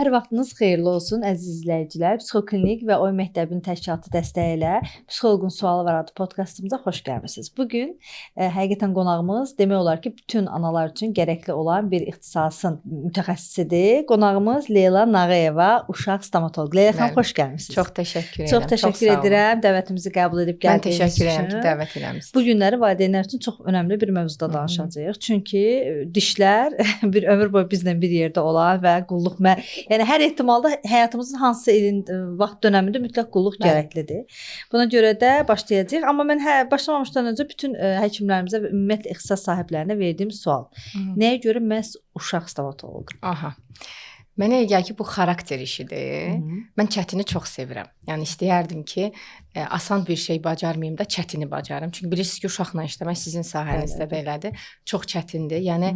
Hər vaxtınız xeyirli olsun əziz izləyicilər. Psixoklinik və Oy Məktəbinin təşkilatı dəstəyi ilə Psixoloqun Sualı var adlı podkastımıza xoş gəlmisiniz. Bu gün həqiqətən qonağımız demək olar ki, bütün analar üçün gərəkli olan bir ixtisasın mütəxəssisidir. Qonağımız Leyla Nağıyeva, uşaq stomatoloq. Leyla xanım, xoş gəlmisiniz. Çox təşəkkür edirəm. Çox təşəkkür edirəm dəvətimizi qəbul edib gəldiyiniz üçün. Mən təşəkkür edirəm ki, dəvət eləmisiniz. Bu günləri valideynlər üçün çox önəmli bir mövzuda danışacağıq. Çünki dişlər bir ömür boyu bizlə bir yerdə olan və qulluq yəni hər ehtimalda həyatımızın hansısa ilin vaxt dönəmində mütləq qulluq gərəklidir. Buna görə də başlayacağıq. Amma mən başlamamışdan öncə bütün həkimlərimizə və ümumiyyətlə ixtisas sahiblərinə verdiyim sual. Nəyə görə məhz uşaq stomatoloqu? Aha. Mənə elə gəlir ki, bu xarakter işidir. Mən çətini çox sevirəm. Yəni istəyərdim ki, asan bir şey bacarmayım da çətini bacarım. Çünki bilirsiniz ki, uşaqla işləmək sizin sahənizdə də elədir. Çox çətindir. Yəni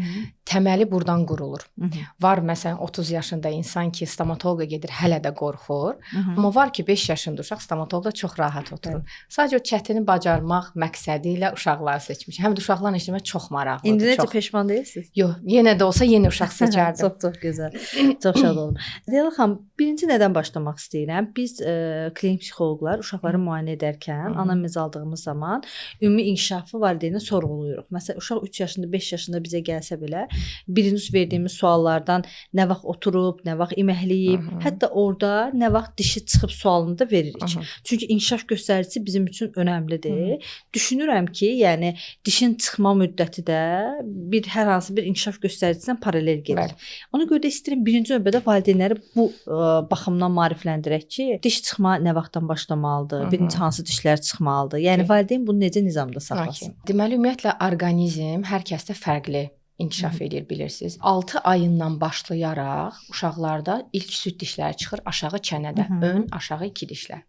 təməli burdan qurulur. Var məsələn 30 yaşında insan ki, stomatoloqa gedir, hələ də qorxur. Amma var ki, 5 yaşında uşaq stomatoloqda çox rahat oturur. Sadəcə o çətini bacarmaq məqsədi ilə uşaqları seçmiş. Həm də uşaqlarla işləmək çox maraqlıdır. İndi necə peşman deyilsiniz? Yox, yenə də olsa yeni uşaq seçərdim. Çox gözəl. Çox şad olum. Leyla xanım, birinci nədən başlamaq istəyirəm? Biz klinik psixoloqlar uşaqları müayinə edərkən anamnez aldığımız zaman ümumi inkişafı valideyninə sorğuluyuruq. Məsələn, uşaq 3 yaşında, 5 yaşında bizə gəlsə belə, birinci verdiyimiz suallardan nə vaxt oturub, nə vaxt iməkləyib, hətta orada nə vaxt dişi çıxıb sualını da veririk. Çünki inkişaf göstəricisi bizim üçün önəmlidir. Düşünürəm ki, yəni dişin çıxma müddəti də hər hansı bir inkişaf göstəricisindən paralel gedir. Ona görə də istəyirəm birinci növbədə valideynləri bu baxımdan maarifləndirək ki, diş çıxma nə vaxtdan başlamalıdır, birinci hansı dişlər çıxmalıdır. Yəni valideyn bunu necə nizamda saxlasın? Deməli ümumiyyətlə orqanizm hər kəsdə fərqli inkişaf edir, bilirsiniz. 6 ayından başlayaraq uşaqlarda ilk süd dişləri çıxır aşağı çənədə, ön, aşağı 2 dişlər.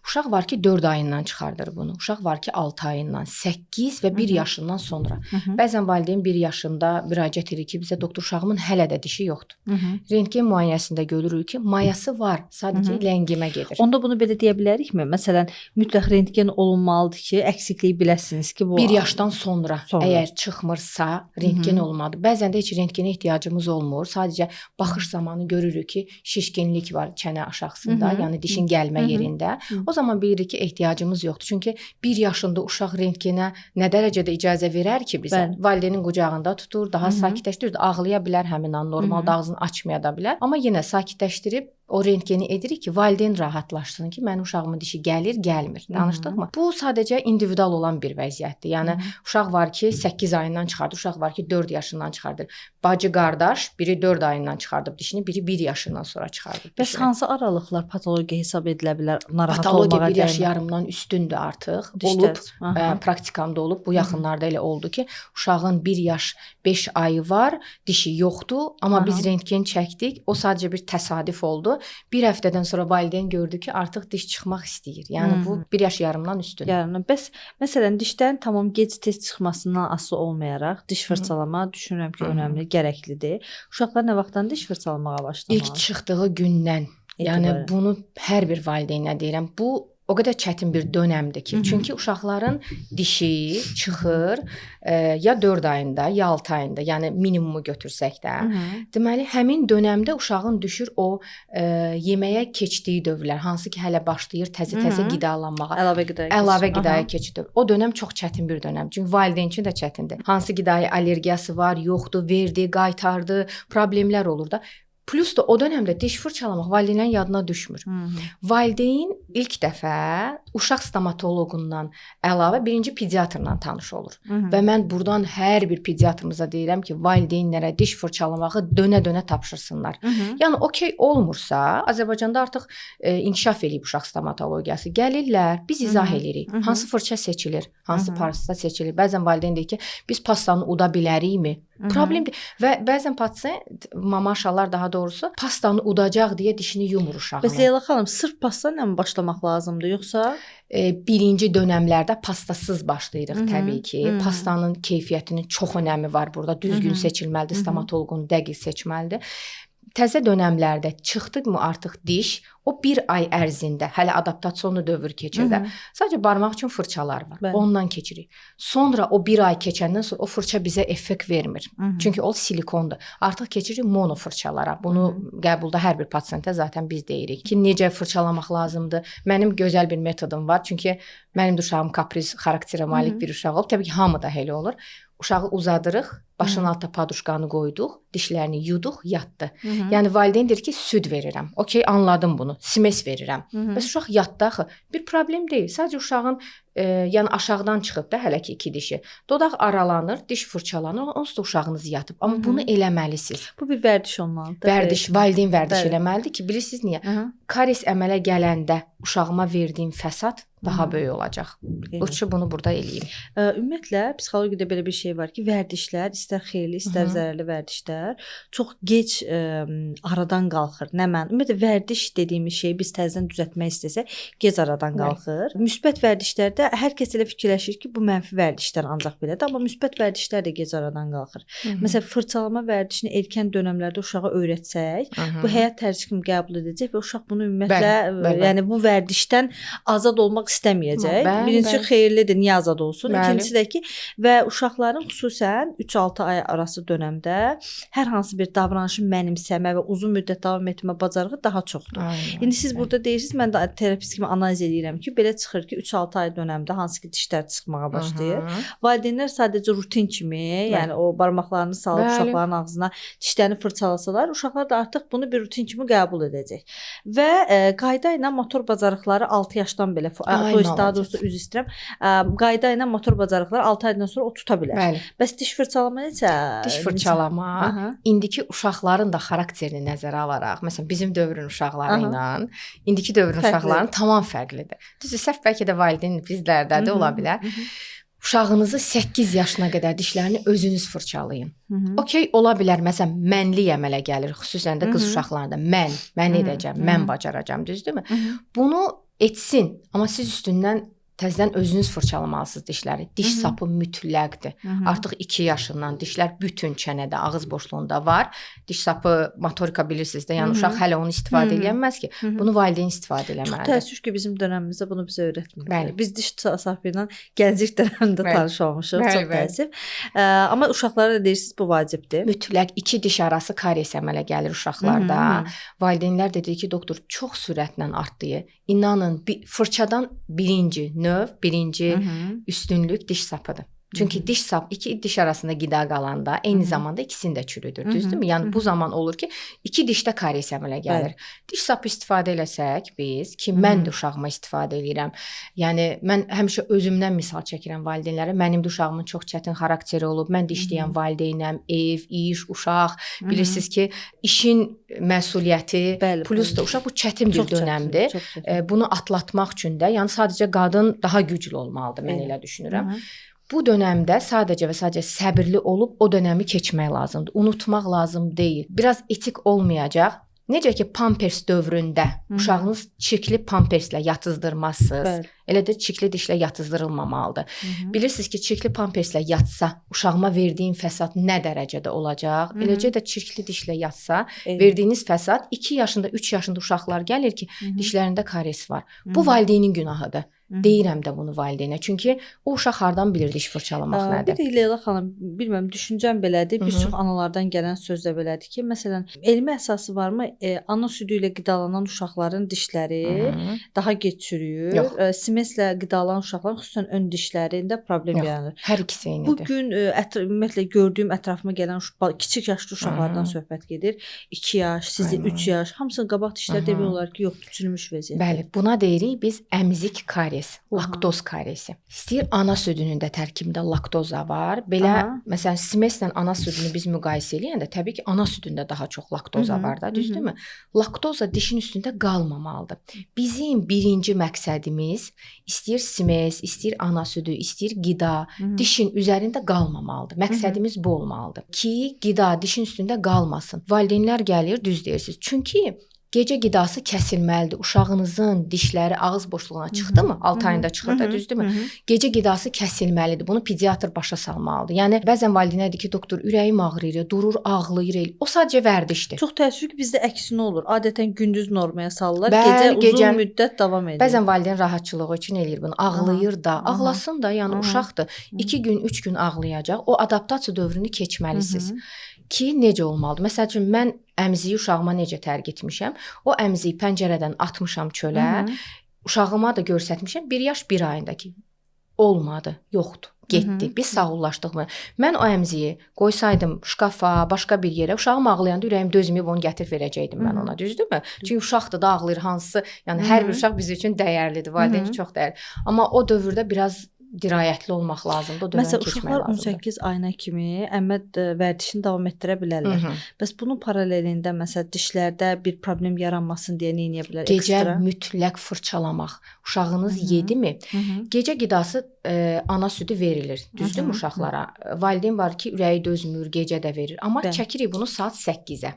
Uşaq var ki 4 ayından çıxardır bunu. Uşaq var ki 6 ayından, 8 və 1 yaşından sonra. Bəzən valideyn 1 yaşında müraciət edir ki, bizə doktor uşağımın hələ də dişi yoxdur. Rentgen müayinəsində görürük ki, mayası var, sadəcə ləngimə gedir. Onda bunu belə deyə bilərikmi? Məsələn, mütləq rentgen olunmalıdır ki, əksikliyi biləsiniz ki, bu 1 yaşdan sonra əgər çıxmırsa, rentgen olmalıdır. Bəzən də heç rentgenə ehtiyacımız olmur. Sadəcə baxış zamanı görürük ki, şişkinlik var çənə aşağısında, yəni dişin gəlmə yerində. O zaman bilirik ki, ehtiyacımız yoxdur. Çünki 1 yaşında uşaq rentgenə nə dərəcədə icazə verər ki, bizə valideynin qucağında tutur, daha sakitləşdirir, ağlaya bilər həmin an, normalda ağzını açmaya da bilər. Amma yenə sakitləşdirib o rentgeni edirik ki, valideyn rahatlaşsın ki, mənim uşağımın dişi gəlir, gəlmir. Danışdıqmı? Bu sadəcə individual olan bir vəziyyətdir. Yəni uşaq var ki, 8 ayından çıxardır, uşaq var ki, 4 yaşından çıxardır. Bacı qardaş, biri 4 ayından çıxardıb dişini, biri 1 yaşından sonra çıxardıb. Bəs hansı aralıqlar patologiya hesab edilə bilər? Narahat patologiya olmağa 1 yaş yarımdan üstündür artıq. Olub, praktikamda olub. Bu yaxınlarda elə oldu ki, uşağın 1 yaş 5 ayı var, dişi yoxdur, amma biz rentgen çəkdik. O sadəcə bir təsadüf oldu. Bir həftədən sonra valideyn gördü ki, artıq diş çıxmaq istəyir. Yəni bu 1 yaş yarımdan üstündür. Yəni bəs məsələn dişlərin tamam gec-tez çıxmasından asılı olmayaraq diş fırçalama düşünürəm ki, önəmli, gərəklidir. Uşaqlar nə vaxtdan diş fırçalamağa başlamalı? İlk çıxdığı gündən. Yəni bunu hər bir valideynə deyirəm. Bu o qədər çətin bir dönəmdir ki, çünki uşaqların dişi çıxır ya 4 ayında, ya 6 ayında, yəni minimumu götürsək də. Deməli, həmin dönəmdə uşağın düşür o yeməyə keçdiyi dövrlər, hansı ki, hələ başlayır təzə-təzə qidalanmağa. Əlavə qidaya keçidir. O dönəm çox çətin bir dönəm. Çünki valideyn üçün də çətindir. Hansı qidaya allergiyası var, yoxdur, verdi, qaytardı, problemlər olur da. Plus da o dönəmdə diş fırçalamaq valideynlərin yadına düşmür. Valideyn ilk dəfə uşaq stomatoloqundan əlavə birinci pediatrla tanış olur. Və mən buradan hər bir pediatrımıza deyirəm ki, valideynlərə diş fırçalamağı dönə-dönə tapşırsınlar. Yəni okey olmursa, Azərbaycanda artıq inkişaf eləyib uşaq stomatologiyası. Gəlirlər, biz izah eləyirik. Hansı fırça seçilir, hansı pasta seçilir. Bəzən valideyn deyir ki, biz pastanı uda bilərikmi? Problemdir. Və bəzən pasient, mamaşalar daha doğrusu, pastanı udacaq deyə dişini yumur uşağını. Bəs Leyla xanım, sırf pasta ilə mi başlamaq lazımdır, yoxsa? Birinci dönəmlərdə pastasız başlayırıq təbii ki. Pastanın keyfiyyətinin çox önəmi var burada. Düzgün seçilməlidir, stomatoloqun dəqiq seçməlidir. Təzə dönəmlərdə çıxdıqmı artıq diş, o 1 ay ərzində hələ adaptasiyonlu dövr keçirdə sadəcə barmaq üçün fırçalar var. Bəli. Ondan keçirik. Sonra o 1 ay keçəndən sonra o fırça bizə effekt vermir. Çünki o silikondur. Artıq keçirik mono fırçalara. Bunu qəbulda hər bir pasiyentə zaten biz deyirik ki, necə fırçalamaq lazımdır. Mənim gözəl bir metodum var. Çünki mənim də uşağım kapriz xarakterə malik bir uşaq olub. Təbii ki, hamıda elə olur. Uşağı uzadırıq, başının altına paduşkanı qoyduq, dişlərini yuduq, yatdı. Yəni valideyn deyir ki, süd verirəm. Okey, anladım bunu. Simes verirəm. Bəs uşaq yatdı axı. Bir problem deyil. Sadəcə uşağın yəni aşağıdan çıxıb da hələ ki 2 dişi. Dodaq aralanır, diş fırçalanır, onsuz da uşağınız yatıb. Amma bunu eləməlisiniz. Bu bir vərdiş olmalıdır. Vərdiş, valideyn vərdiş eləməlidir ki, bilirsiniz niyə? Karies əmələ gələndə uşağıma verdiyim fəsad daha böyük olacaq. Lütfü bunu burada eləyim. Ümumiyyətlə psixologiyada belə bir şey var ki, vərdişlər, istər xeyirli, istər zərərli vərdişlər çox gec aradan qalxır. Nə mən? Ümumiyyətlə vərdiş dediyimiz şeyi biz təzədən düzəltmək istəsək, gec aradan qalxır. Müsbət vərdişlərdə hər kəs elə fikirləşir ki, bu mənfi vərdişlər ancaq belədir, amma müsbət vərdişlər də gec aradan qalxır. Məsələn, fırçalama vərdişini erkən dövrlərdə uşağa öyrətsək, bu həyat tərzi kimi qəbul edəcək və uşaq bunu ümumiyyətlə, yəni bu vərdişdən azad olmaq istəməyəcək. Birincisi xeyirlidir, niyə azad olsun? İkincisi də ki, və uşaqların xüsusən 3-6 ay arası dövrdə hər hansı bir davranışı mənimsəmə və uzun müddət davam etmə bacarığı daha çoxdur. İndi siz burada deyirsiniz, mən də terapist kimi analiz edirəm ki, belə çıxır ki, 3-6 ay dövrdə hansı ki dişlər çıxmağa başlayır. Valideynlər sadəcə rutin kimi, yəni o barmaqlarını salıb uşaqların ağzına dişlərini fırçalasalar, uşaqlar da artıq bunu bir rutin kimi qəbul edəcək. Və qayda ilə motor bacarıqları 6 yaşdan belə daha doğrusu üzr istəyirəm. Qayda ilə motor bacarıqları 6 aydan sonra o tuta bilər. Bəli. Bəs diş fırçalama necə? Diş fırçalama indiki uşaqların da xarakterini nəzərə alaraq, məsələn bizim dövrün uşaqları ilə indiki dövrün uşaqlarının tamam fərqlidir. Düzdür, səhv bəlkə də valideyn bizlərdə də ola bilər. Uşağınızı 8 yaşına qədər dişlərini özünüz fırçalayın. Okey, ola bilər məsələn mənlik əmələ gəlir, xüsusən də qız uşaqlarında. Mən edəcəm, mən bacaracam, düzdürmü? Bunu etsin, amma siz üstündən təzədən özünüz fırçalamalısınız dişləri. Diş sapı mütləqdir. Artıq 2 yaşından dişlər bütün çənədə, ağız boşluğunda var. Diş sapı motorika bilirsiniz də, yəni uşaq hələ onu istifadə edəməz ki. Bunu valideyn istifadə eləməlidir. Çox təəssüf ki, bizim dövrümüzdə bunu bizə öyrətmirlər. Biz diş sapı ilə gənclik dövründə tanış olmuşuq. Çox təəssüf. Amma uşaqlara da deyirsiniz bu vacibdir. Mütləq 2 diş arası karies əmələ gəlir uşaqlarda. Valideynlər də deyir ki, doktor çox sürətlə artdı. İnanın, fırçadan birinci üstünlük diş sapıdır. Çünki diş sap 2 diş arasında qida qalanda eyni zamanda ikisini də çürüdür, düzdürmü? Yəni bu zaman olur ki, 2 dişdə karies əmələ gəlir. Diş sapı istifadə eləsək biz, ki mən də uşağıma istifadə edirəm. Yəni mən həmişə özümdən misal çəkirəm valideynlərə. Mənim də uşağımın çox çətin xarakteri olub. Mən də işləyən valideynəm, ev, iş, uşaq. Bilirsiniz ki, işin məsuliyyəti, plus da uşaq bu çətin bir dönəmdir. Bunu atlatmaq üçün də, yəni sadəcə qadın daha güclü olmalıdır, mən elə düşünürəm. Bu dönəmdə sadəcə və sadəcə səbirli olub o dönəmi keçmək lazımdır. Unutmaq lazım deyil. Biraz etik olmayacaq. Necə ki, pampers dövründə uşağınız çirkli pamperslə yatızdırmazsınız. Elə də çirkli dişlə yatızdırılmamalıdır. Bilirsiniz ki, çirkli pamperslə yatsa, uşağıma verdiyim fəsad nə dərəcədə olacaq? Eləcə də çirkli dişlə yatsa, verdiyiniz fəsad 2 yaşında, 3 yaşında uşaqlar gəlir ki, dişlərində karies var. Bu valideynin günahıdır. Deyirəm də bunu valideynə. Çünki o uşaq hardan bilir diş fırçalamaq nədir? Bir də Leyla xanım, bilmirəm, düşüncəm belədir. Bir çox analardan gələn söz də belədir ki, məsələn, elmi əsası varmı? Ana südü ilə qidalanan uşaqların dişləri daha gec çürüyür. Simeslə qidalanan uşaqların xüsusən ön dişlərində problem yaranır. Hər ikisi eynidir. Bu gün ümumiyyətlə gördüyüm ətrafıma gələn kiçik yaşlı uşaqlardan söhbət gedir. 2 yaş, sizdə 3 yaş, hamısının qabaq dişləri demək olar ki, yoxdur, çürümüş vəziyyətdə. Bəli, buna deyirik biz əmzik karies. Laktoz kariesi. İstəyir ana südünün də tərkibində laktoza var. Belə məsələn simeslə ana südünü biz müqayisə eləyəndə təbii ki, ana südündə daha çox laktoza var da, düzdürmü? Laktoza dişin üstündə qalmamalıdır. Bizim birinci məqsədimiz istəyir simes, istəyir ana südü, istəyir qida dişin üzərində qalmamalıdır. Məqsədimiz bu olmalıdır ki, qida dişin üstündə qalmasın. Valideynlər gəlir, düz deyirsiniz. Çünki gecə qidası kəsilməlidir. Uşağınızın dişləri ağız boşluğuna çıxdımı? 6 ayında çıxır da, düzdürmü? Gecə qidası kəsilməlidir. Bunu pediatr başa salmalıdır. Yəni bəzən valideynlər deyir ki, doktor, ürəyim ağrıyır, durur, ağlayır. O sadəcə vərdişdir. Çox təəssüf ki, bizdə əksinə olur. Adətən gündüz normaya salırlar, Bəli, gecə uzun müddət davam edir. Bəzən valideyn rahatçılığı üçün eləyir bunu. Ağlayır da, ağlasın da, yəni uşaqdır. 2 gün, 3 gün ağlayacaq. O adaptasiya dövrünü keçməlisiniz. Ki necə olmalıdır? Məsəl üçün mən əmziyi uşağıma necə tərk etmişəm? O əmziyi pəncərədən atmışam çölə. Uşağıma da göstərmişəm 1 yaş 1 ayında ki, olmadı, yoxdur. Getdi. Biz sağollaşdıq mı? Mən o əmziyi qoysaydım şkafa, başqa bir yerə, uşağım ağlayanda ürəyim dözməyib onu gətirib verəcəydim mən ona, düzdürmü? Çünki uşaqdır da ağlayır hansısı, yəni hər bir uşaq biz üçün dəyərlidir, valideyn üçün çox dəyərli. Amma o dövrdə biraz dirayətli olmaq lazımdır, o dövrdən keçmək uşaqlar lazımdır. 18 ayına kimi əməd vərdişini davam etdirə bilərlər. Bəs bunun paralelində məsələn dişlərdə bir problem yaranmasın deyə nə edə bilər? Gecə mütləq fırçalamaq. Uşağınız yedimi? Gecə qidası ana südü verilir, düzdürmü uşaqlara? Valideyn var ki, ürəyi dözmür, gecə də verir. Amma çəkirik bunu saat 8-ə.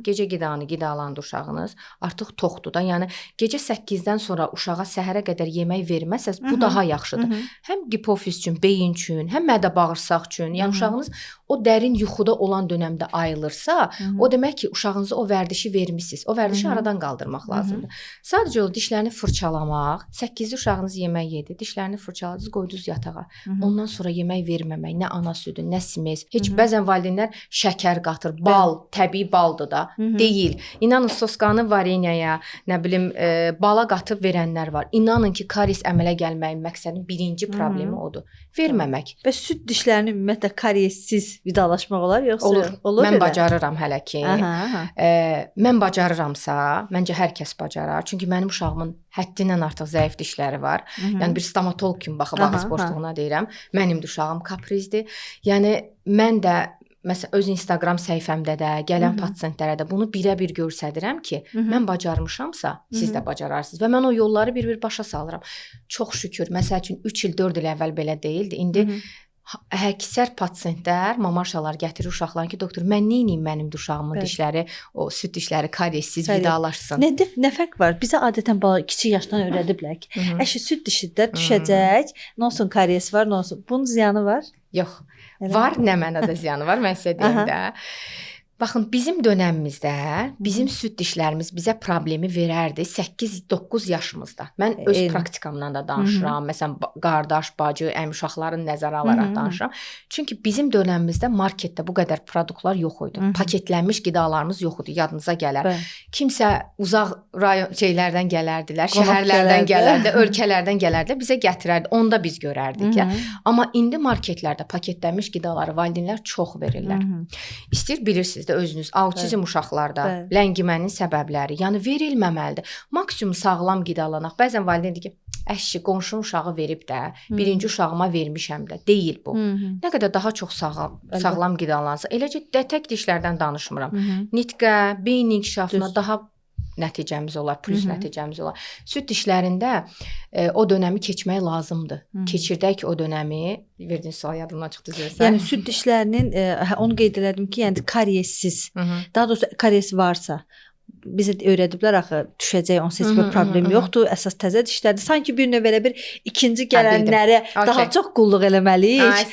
Gecə qidanı qidalandı uşağınız, artıq toxdur da. Yəni gecə 8-dən sonra uşağa səhərə qədər yemək verməsəz, bu daha yaxşıdır. Həm hipofiz üçün, beyin üçün, həm mədə-bağırsaq üçün. Yəni uşağınız o dərin yuxuda olan dövrdə ayılırsa, o demək ki, uşağınıza o vərdişi vermisiniz. O vərdişi aradan qaldırmaq lazımdır. Sadəcə o dişlərini fırçalamaq. 8-də uşağınız yemək yedi, dişlərini fırçaladınız, qoydunuz yatağa. Ondan sonra yemək verməmək, nə ana südü, nə smes. Heç bəzən valideynlər şəkər qatır, bal, təbii baldır da, deyil. İnanın soskanı varenyaya, nə bilim, bala qatıb verənlər var. İnanın ki, karies əmələ gəlməyin məqsədinin birinci problemi odur. Verməmək. Və süd dişlərini ümumiyyətlə kariessiz vidalaşmaq olar, yoxsa? Olur. Mən bacarıram hələ ki. Mən bacarıramsa, məncə hər kəs bacarar. Çünki mənim uşağımın həddindən artıq zəif dişləri var. Yəni bir stomatoloq kimi baxıb ağız boşluğuna deyirəm. Mənim də uşağım kaprizdir. Yəni mən də məsələn öz Instagram səhifəmdə də, gələn pasiyentlərə də bunu birə-bir göstərirəm ki, mən bacarmışamsa, siz də bacararsınız və mən o yolları bir-bir başa salıram. Çox şükür, məsəl üçün 3 il, 4 il əvvəl belə deyildi. İndi əksər pasiyentlər, mamaşalar gətirir uşaqlarına ki, doktor, mən nə edeyim mənim uşağımın dişləri, o süd dişləri kariessiz vidalaşsın. Nə fərq var? Bizə adətən bala kiçik yaşdan öyrədiblər ki, əşi süd dişidə düşəcək, nə olsun karies var, nə olsun. Bunun ziyanı var? Yox. Var, nə mənada ziyanı var, mən sizə deyim də. Baxın, bizim dönəmimizdə bizim süd dişlərimiz bizə problemi verərdi 8-9 yaşımızda. Mən öz praktikamdan da danışıram. Məsələn, qardaş, bacı, əmi uşaqların nəzərə alaraq danışıram. Çünki bizim dönəmimizdə marketdə bu qədər produktlar yox idi. Paketlənmiş qidalarımız yox idi, yadınıza gələr. Kimsə uzaq rayon şeylərdən gələrdilər, şəhərlərdən gələrdi, ölkələrdən gələrdi, bizə gətirərdi. Onda biz görərdik. Amma indi marketlərdə paketlənmiş qidaları valideynlər çox verirlər. İstəyir bilirsiniz özünüz autizm uşaqlarda ləngimənin səbəbləri, yəni verilməməlidir. Maksimum sağlam qidalanaq. Bəzən valideyn deyir ki, əşi, qonşunun uşağı verib də, birinci uşağıma vermişəm də. Deyil bu. Nə qədər daha çox sağlam qidalansa, eləcə tək dişlərdən danışmıram. Nitqə, beyin inkişafına daha nəticəmiz olar, plus nəticəmiz olar. Süd dişlərində o dönəmi keçmək lazımdır. Keçirdək ki, o dönəmi, verdiyiniz sual yadımdan çıxdı deyirsən. Yəni süd dişlərinin, onu qeyd elədim ki, yəni kariessiz, daha doğrusu karies varsa, bizə öyrədiblər axı, düşəcək, onsuz heç bir problem yoxdur, əsas təzə dişlərdir. Sanki bir növ elə bir ikinci gələnlərə daha çox qulluq eləməliyik.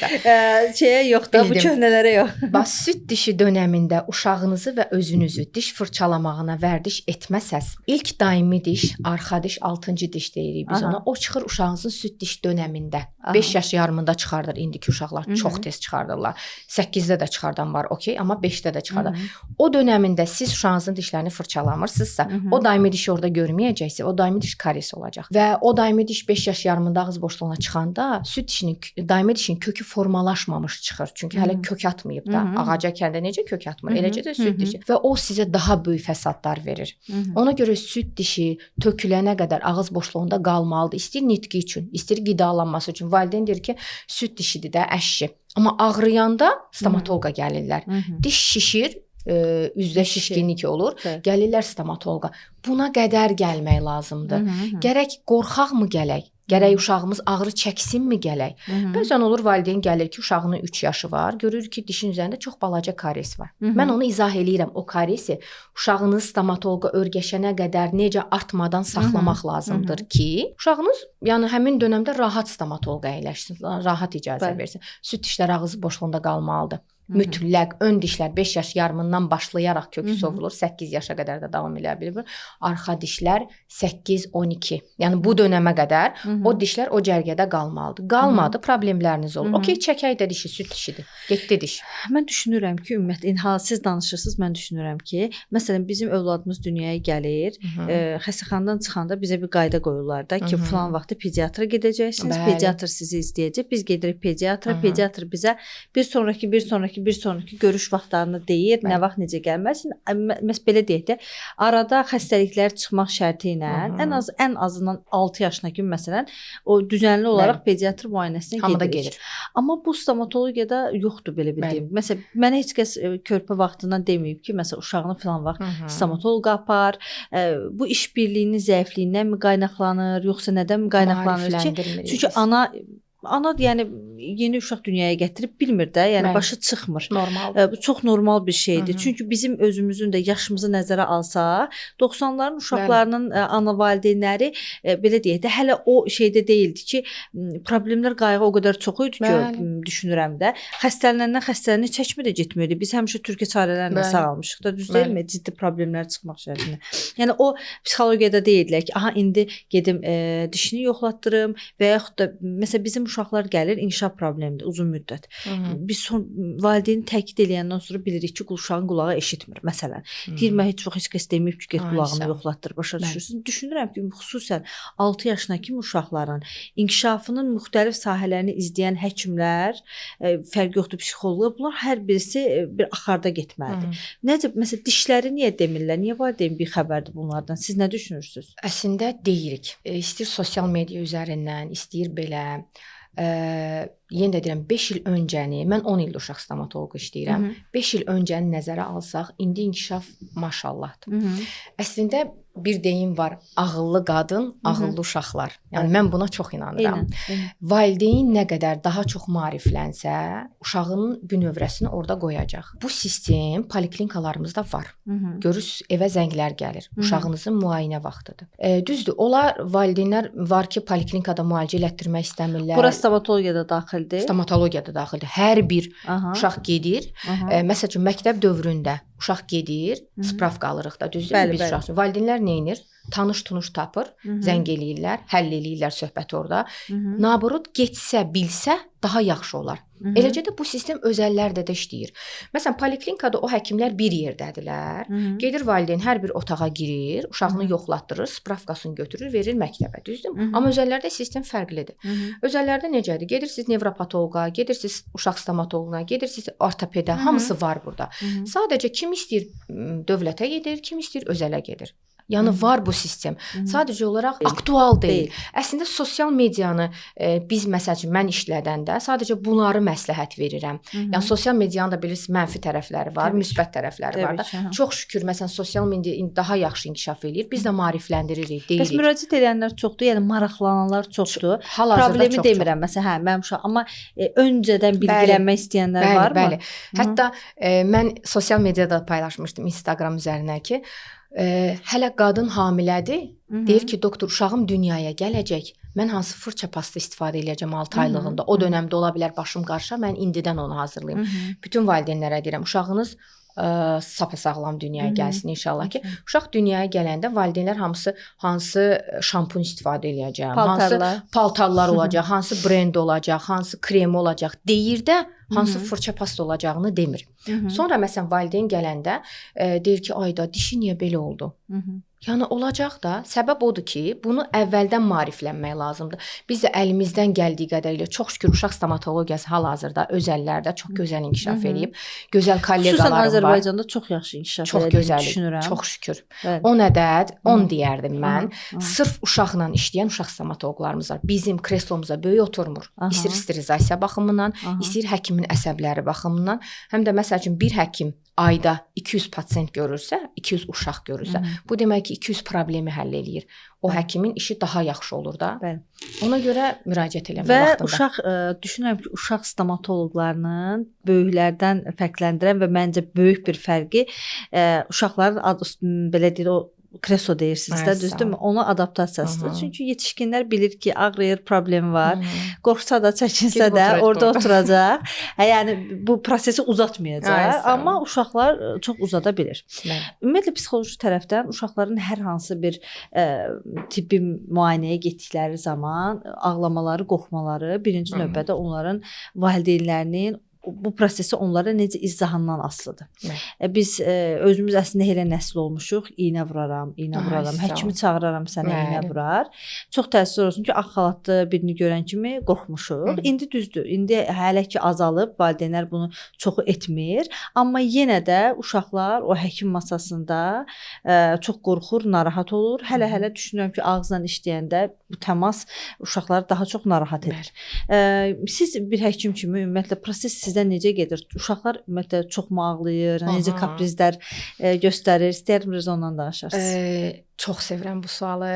Şeyə yox da, bu köhnələrə yox. Bax, süd dişi dönəmində uşağınızı və özünüzü diş fırçalamağına vərdiş etməsəz, ilk daimi diş, arxa diş, 6-cı diş deyirik biz ona. O çıxır uşağınızın süd diş dönəmində. 5 yaş yarımında çıxardır indiki uşaqlar, çox tez çıxardırlar. 8-də də çıxardan var, okey, amma 5-də də çıxardır. O dönəmində siz uşağınızın dişlərini fırçalamırsınızsa, o daimi dişi orada görməyəcəksə, o daimi diş karies olacaq. Və o daimi diş 5 yaş yarımında ağız boşluğuna çıxanda süd dişinin, daimi dişin kökü formalaşmamış çıxır. Çünki hələ kök atmayıb da. Ağaca kəndə necə kök atmır, eləcə də süd dişi. Və o sizə daha böyük fəsadlar verir. Ona görə süd dişi tökülənə qədər ağız boşluğunda qalmalıdır. İstəyir nitqi üçün, istəyir qidalanması üçün. Valideyn deyir ki, süd dişidir də, əşşi. Amma ağrıyanda stomatoloqa gəlirlər. Diş şişir, üzdə şişkinlik olur, gəlirlər stomatoloqa. Buna qədər gəlmək lazımdır. Gərək qorxaq mı gələk? Gərək uşağımız ağrı çəksinmi gələk? Bəzən olur valideyn gəlir ki, uşağının 3 yaşı var, görür ki, dişin üzərində çox balaca karies var. Mən onu izah eləyirəm. O kariesi uşağınız stomatoloqa örgəşənə qədər necə artmadan saxlamaq lazımdır ki, uşağınız yəni həmin dövrdə rahat stomatoloqa əyləşsin, rahat icazə versin. Süd dişləri ağız boşluğunda qalmalıdır. Mütləq ön dişlər 5 yaş yarımından başlayaraq kökü sovrulur, 8 yaşa qədər də davam edə bilir. Arxa dişlər 8-12. Yəni bu dönəmə qədər o dişlər o cərgədə qalmalıdır. Qalmadı, problemləriniz olur. Okey, çəkək də dişi, süd dişidir. Getdi diş. Mən düşünürəm ki, ümumiyyətlə siz danışırsınız, mən düşünürəm ki, məsələn bizim övladımız dünyaya gəlir, xəstəxanadan çıxanda bizə bir qayda qoyurlar da ki, falan vaxtı pediatra gedəcəksiniz, pediatr sizi izləyəcək. Biz gedirik pediatra, pediatr bizə bir sonraki görüş vaxtlarını deyir, nə vaxt necə gəlməsin. Məs belə deyək də, arada xəstəliklər çıxmaq şərti ilə ən azından 6 yaşına kimi məsələn o düzənli olaraq pediatr müayinəsinə gedirik. Amma bu stomatologiyada yoxdur belə bildiyim. Məsələn, mənə heç kəs körpə vaxtından deməyib ki, məsələn uşağını filan vaxt stomatoloqa apar. Bu iş birliyinin zəifliyindən mi qaynaqlanır, yoxsa nədən qaynaqlanır ki? Çünki ana yəni yeni uşaq dünyaya gətirib bilmir də, yəni başı çıxmır. Normal. Bu çox normal bir şeydir. Çünki bizim özümüzün də yaşımızı nəzərə alsaq, 90'ların uşaqlarının ana valideynləri belə deyək də hələ o şeydə deyildi ki, problemlər, qayğı o qədər çox idi ki, düşünürəm də. Xəstələnəndən çəkmə də getmirdi. Biz həmişə türkə çarələrlə sağalmışıq da, düz deyilmi? Ciddi problemlər çıxmaq şərtinə. Yəni o psixologiyada deyildilər ki, aha indi gedim dişini yoxlatdırım və yaxud da məsələn bizim uşaqlar gəlir, inkişaf problemidir uzun müddət. Biz valideyni təkid eləyəndən sonra bilirik ki, uşağın qulağı eşitmir. Məsələn, deyir mən heç kəs deməyib ki, get qulağını yoxlatdır, başa düşürsünüz. Düşünürəm ki, xüsusən 6 yaşına kimi uşaqların inkişafının müxtəlif sahələrini izləyən həkimlər, fərq yoxdur, psixoloqlar, bunlar hər birisi bir axarda getməlidir. Necə, məsələn, dişləri niyə demirlər? Niyə valideyn bir xəbərdir bunlardan? Siz nə düşünürsünüz? Əslində deyirik. İstəyir sosial media üzərindən, istəyir belə yenə də deyirəm 5 il öncəni, mən 10 ildir uşaq stomatoloqu işləyirəm. 5 il öncəni nəzərə alsaq, indi inkişaf maşallahdır. Əslində bir deyim var, ağıllı qadın, ağıllı uşaqlar. Yəni mən buna çox inanıram. Valideyn nə qədər daha çox maariflənsə, uşağının bünövrəsini orada qoyacaq. Bu sistem poliklinikalarımızda var. Görürsüz, evə zənglər gəlir. Uşağınızın müayinə vaxtıdır. Düzdür, onlar valideynlər var ki, poliklinikada müalicə elətdirmək istəmirlər. Bura stomatologiyada daxildir. Stomatologiyada daxildir. Hər bir uşaq gedir. Məsəl üçün məktəb dövründə uşaq gedir, spravkalırıq da, düzdür? Biz uşaq. Valideynlər nə edir? Tanış-tunuş tapır, zəng eləyirlər, həll eləyirlər söhbət orada. Naburud getsə, bilsə daha yaxşı olar. Eləcə də bu sistem özəllərdə də işləyir. Məsələn, poliklinikada o həkimlər bir yerdədirlər. Gedir valideyn hər bir otağa girir, uşağını yoxlatdırır, spravkasını götürür, verir məktəbə, düzdürmü? Amma özəllərdə sistem fərqlidir. Özəllərdə necədir? Gedirsiniz nevropatoloqa, gedirsiniz uşaq stomatoloquna, gedirsiniz ortopedə, hamısı var burada. Sadəcə kim istəyir dövlətə gedir, kim istəyir özələ gedir. Yəni var bu sistem. Sadəcə olaraq aktual deyil. Əslində sosial medianı biz məsəl üçün mən işlədəndə sadəcə bunları məsləhət verirəm. Yəni sosial medianın da bilirsiniz mənfi tərəfləri var, müsbət tərəfləri var da. Çox şükür məsələn sosial media daha yaxşı inkişaf eləyir. Biz də maarifləndiririk, deyirik. Bəs müraciət edənlər çoxdur, yəni maraqlananlar çoxdur. Problemi demirəm məsələn, hə, mənim uşaq, amma öncədən bilgilənmək istəyənlər varmı? Bəli. Hətta mən sosial mediada paylaşmışdım Instagram üzərinə ki, hələ qadın hamilədir, deyir ki, doktor uşağım dünyaya gələcək, mən hansı fırça pasta istifadə edəcəm 6 aylığında, o dönəmdə ola bilər başım qarışa, mən indidən onu hazırlayım. Bütün valideynlərə deyirəm, uşağınız sapasağlam dünyaya gəlsin inşallah ki, uşaq dünyaya gələndə valideynlər hamısı hansı şampun istifadə edəcəm, hansı paltarlar olacaq, hansı brend olacaq, hansı krem olacaq deyir də, hansı fırça pasta olacağını demir. Sonra məsələn valideyn gələndə deyir ki, ayda dişi niyə belə oldu? Yəni olacaq da, səbəb odur ki, bunu əvvəldən maariflənmək lazımdır. Biz də əlimizdən gəldiyi qədərilə çox şükür uşaq stomatologiyası hal-hazırda özəllərdə çox gözəl inkişaf edib. Gözəl kolleqalarım var. Xüsusən Azərbaycanda çox yaxşı inkişaf edib düşünürəm. Çox şükür. 10 ədəd, 10 deyərdim mən. Sırf uşaqla işləyən uşaq stomatoloqlarımız var. Bizim kreslomuza böyük oturmur. İstəyir sterilizasiya baxımından, istəyir həkimin əsəbləri baxımından, həm də məsəl üçün bir həkim ayda 200 pasient görürsə, 200 uşaq görürsə, bu demək bəlkə 200 problemi həll eləyir. O həkimin işi daha yaxşı olur da. Bəli. Ona görə müraciət eləmək və vaxtında. uşaq düşünürəm ki, uşaq stomatoloqlarının böyüklərdən fərqləndirən və məncə böyük bir fərqi uşaqların belə deyək o kreso deyirsiniz də, düzdürmü? Ona adaptasiyasıdır. Çünki yetişkinlər bilir ki, ağrıyır, problem var. Qorxsa da, çəkinsə də orada oturacaq. Yəni bu prosesi uzatmayacaq. Amma uşaqlar çox uzada bilir. Ümumiyyətlə psixoloji tərəfdən uşaqların hər hansı bir tibbi müayinəyə getdikləri zaman ağlamaları, qorxmaları birinci növbədə onların valideynlərinin bu prosesi onlara necə izahından asılıdır. Biz özümüz əslində elə nəsil olmuşuq. İynə vuraram, həkimi çağıraram, sənə iynə vurar. Çox təəssüf olsun ki, ağ xalatlı birini görən kimi qorxmuşuq. İndi düzdür. İndi hələ ki azalıb, valideynlər bunu çoxu etmir. Amma yenə də uşaqlar o həkim masasında çox qorxur, narahat olur. Hələ düşünürəm ki, ağızla işləyəndə bu təmas uşaqları daha çox narahat edir. Siz bir həkim kimi ümumiyyətlə proses sizdə necə gedir? Uşaqlar ümumiyyətlə çox mu ağlayır? Necə kaprizlər göstərir? İstəyirəm ondan danışarsınız. Çox sevirəm bu sualı.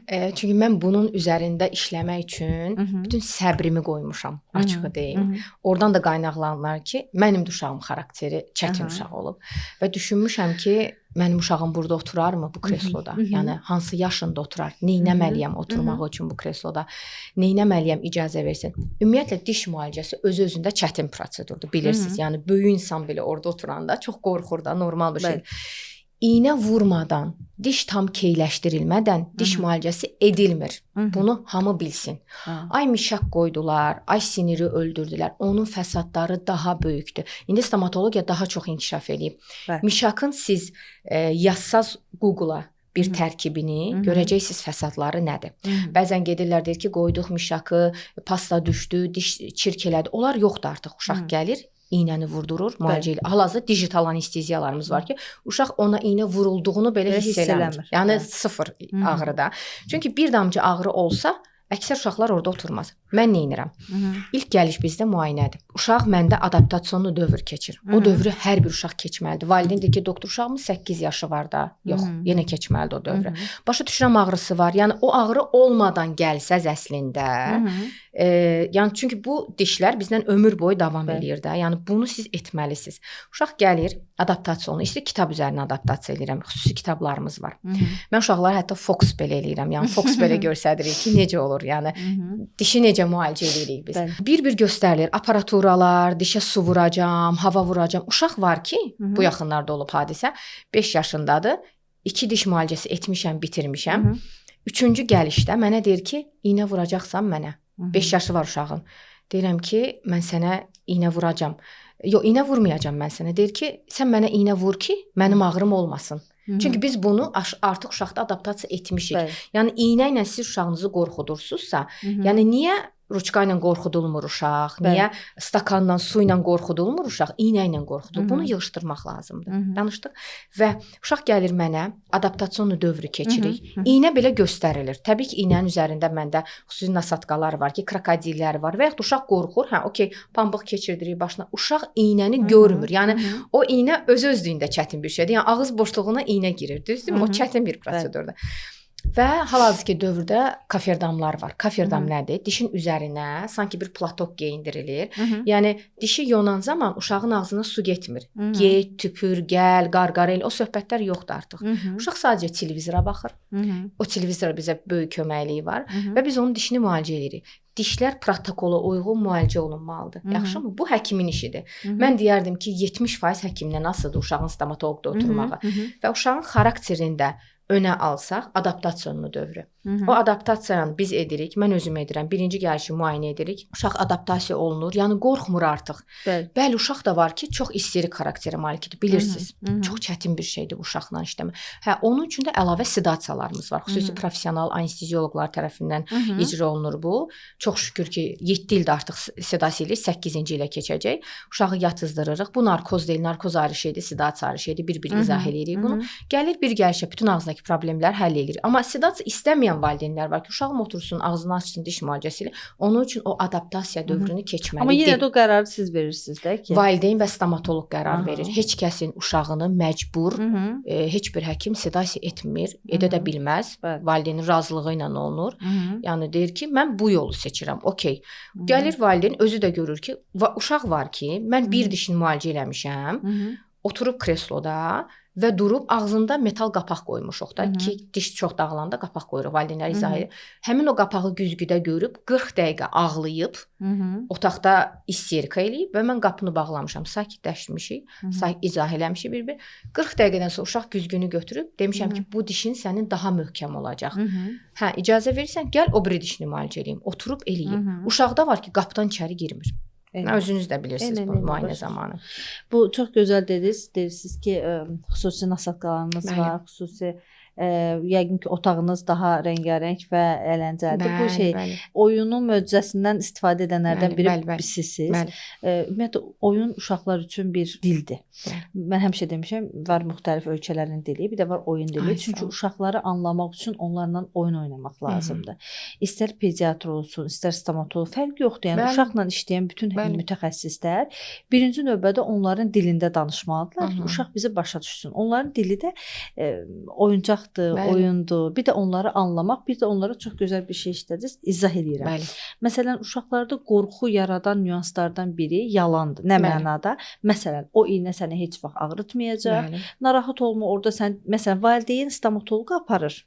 Çünki mən bunun üzərində işləmək üçün bütün səbrimi qoymuşam, açığı deyim. Oradan da qaynaqlanır ki, mənim də uşağım xarakteri çətin uşaq olub və düşünmüşəm ki, mənim uşağım burada oturarmı bu kresloda? Yəni hansı yaşında oturar? Neynəməliyəm oturmaq üçün bu kresloda? Neynəməliyəm icazə versin? Ümumiyyətlə diş müalicəsi öz-özündə çətin prosedurdur, bilirsiniz. Yəni böyük insan belə orada oturanda çox qorxur da, normal bir şeydir. İynə vurmadan, diş tam keyləşdirilmədən diş müalicəsi edilmir. Bunu hamı bilsin. Ay mişaq qoydular, ay siniri öldürdülər. Onun fəsadları daha böyükdür. İndi stomatologiya daha çox inkişaf edib. Mişaqın siz yazsaz Google-a bir tərkibini görəcəksiniz fəsadları nədir. Bəzən gedirlər deyir ki, qoyduq mişaqı, pasta düşdü, diş çirk elədi. Onlar yoxdur artıq. Uşaq gəlir, iynəni vurdurur, müalicə ilə. Hal-hazırda digital anesteziyalarımız var ki, uşaq ona iynə vurulduğunu belə hiss eləmir. Yəni sıfır ağrıda. Çünki bir damcı ağrı olsa, əksər uşaqlar orada oturmaz. Mən nə edirəm? İlk gəliş bizdə müayinədir. Uşaq məndə adaptasionlu dövr keçir. O dövrü hər bir uşaq keçməlidir. Valideyn deyir ki, doktor uşağımın 8 yaşı var da. Yox, yenə keçməlidir o dövrü. Başa düşürəm ağrısı var. Yəni o ağrı olmadan gəlsəz əslində, yəni çünki bu dişlər bizdən ömür boyu davam eləyir də. Yəni bunu siz etməlisiniz. Uşaq gəlir, adaptasionlu, işte kitab üzərinə adaptasiya edirəm. Xüsusi kitablarımız var. Mən uşaqlara hətta fokus belə eləyirəm. Yəni fokus belə göstəririk ki, necə olur? Yəni dişi necə müalicə edirik biz. Bir-bir göstərilir. Aparaturalar, dişə su vuracam, hava vuracam. Uşaq var ki, bu yaxınlarda olub hadisə, 5 yaşındadır. 2 diş müalicəsi etmişəm, bitirmişəm. 3-cü gəlişdə mənə deyir ki, iynə vuracaqsan mənə. 5 yaşı var uşağın. Deyirəm ki, mən sənə iynə vuracam. Yox, iynə vurmayacam mən sənə. Deyir ki, sən mənə iynə vur ki, mənim ağrım olmasın. Çünki biz bunu artıq uşaqda adaptasiya etmişik. Yəni iynə ilə siz uşağınızı qorxudursunuzsa, yəni niyə ruçka ilə qorxudulmur uşaq, niyə stakanla, su ilə qorxudulmur uşaq, iynə ilə qorxudulur. Bunu yığışdırmaq lazımdır. Danışdıq və uşaq gəlir mənə, adaptasionlu dövrü keçirik. İynə belə göstərilir. Təbii ki, iynənin üzərində məndə xüsusi nasatqalar var ki, krokodillər var və yaxud uşaq qorxur, okey, pambıq keçirdirik başına. Uşaq iynəni görmür. Yəni o iynə öz-özlüyündə çətin bir şeydir. Yəni ağız boşluğuna iynə girir, düzdürmü? O çətin bir prosedurdur. Və hal-hazırki dövrdə kaferdamlar var. Kaferdam nədir? Dişin üzərinə sanki bir platok geyindirilir. Yəni dişi yonan zaman uşağın ağzına su getmir. Get, tüpür, gəl, qarqar el, o söhbətlər yoxdur artıq. Uşaq sadəcə televizora baxır. O televizora bizə böyük köməkliyi var və biz onun dişini müalicə edirik. Dişlər protokola uyğun müalicə olunmalıdır. Yaxşımı? Bu həkimin işidir. Mən deyərdim ki, 70% həkimdən asılıdır uşağın stomatoloqda oturmağı və uşağın xarakterində önə alsaq, adaptasionlu dövrü. O adaptasiyanı biz edirik, mən özüm edirəm. Birinci gəlişi müayinə edirik. Uşaq adaptasiya olunur, yəni qorxmur artıq. Bəli, uşaq da var ki, çox isterik xarakterə malikdir, bilirsiniz. Çox çətin bir şeydir bu uşaqla işləmə. Onun üçün də əlavə sedasiyalarımız var. Xüsusi professional anestezioloqlar tərəfindən icra olunur bu. Çox şükür ki, 7 ildə artıq sedasiya ilə 8-ci ilə keçəcək. Uşağı yatızdırırıq. Bu narkoz deyil, narkoz ayrı şeydir, sedasiya ayrı şeydir. Bir-bir izah eləyirik bunu. Gəlir bir gəlişə bütün ağzına həyatındakı problemləri həll edir. Amma sedasiya istəməyən valideynlər var ki, uşağım otursun, ağzını açsın diş müalicəsi ilə. Onun üçün o adaptasiya dövrünü keçməlidir. Amma yenə də o qərarı siz verirsiniz də ki, valideyn və stomatoloq qərar verir. Heç kəsin uşağını məcbur heç bir həkim sedasiya etmir, edə də bilməz. Valideynin razılığı ilə olunur. Yəni deyir ki, mən bu yolu seçirəm. Okay. Gəlir valideyn özü də görür ki, uşaq var ki, mən bir dişini müalicə eləmişəm. Oturub kresloda və durub ağzında metal qapaq qoymuşuq da ki, diş çox dağılanda qapaq qoyuruq. Valideynlər izah edir. Həmin o qapağı güzgüdə görüb 40 dəqiqə ağlayıb, otaqda isterika eləyib və mən qapını bağlamışam. Sakitləşmişik, izah eləmişik bir-bir. 40 dəqiqədən sonra uşaq güzgünü götürüb demişəm ki, bu dişin sənin daha möhkəm olacaq. Hə, icazə verirsən, gəl o biri dişini müalicə eləyim. Oturub eləyib. Uşaqda var ki, qapıdan içəri girmir. Özünüz də bilirsiniz bu müayinə zamanı. Bu çox gözəl dediniz. Deyirsiniz ki, xüsusi nasatqalarınız var, xüsusi yəqin ki, otağınız daha rəngarəng və əyləncəlidir. Bu şey oyunun möcüzəsindən istifadə edənlərdən biri sizsiniz. Ümumiyyətlə oyun uşaqlar üçün bir dildir. Mən həmişə demişəm, var müxtəlif ölkələrin dili, bir də var oyun dili. Çünki uşaqları anlamaq üçün onlarla oyun oynamaq lazımdır. İstər pediatr olsun, istər stomatoloq, fərqi yoxdur. Yəni uşaqla işləyən bütün mütəxəssislər birinci növbədə onların dilində danışmalıdırlar ki, uşaq bizi başa düşsün. Onların dili də oyuncaq oyundur. Bir də onları anlamaq, bir də onlara çox gözəl bir şey işlədiniz, izah edirəm. Məsələn, uşaqlarda qorxu yaradan nüanslardan biri yalandır. Nə mənada? Məsələn, o iynə səni heç vaxt ağrıtmayacaq. Narahat olma, orada sən, məsələn, valideyn stomatoloqa aparır.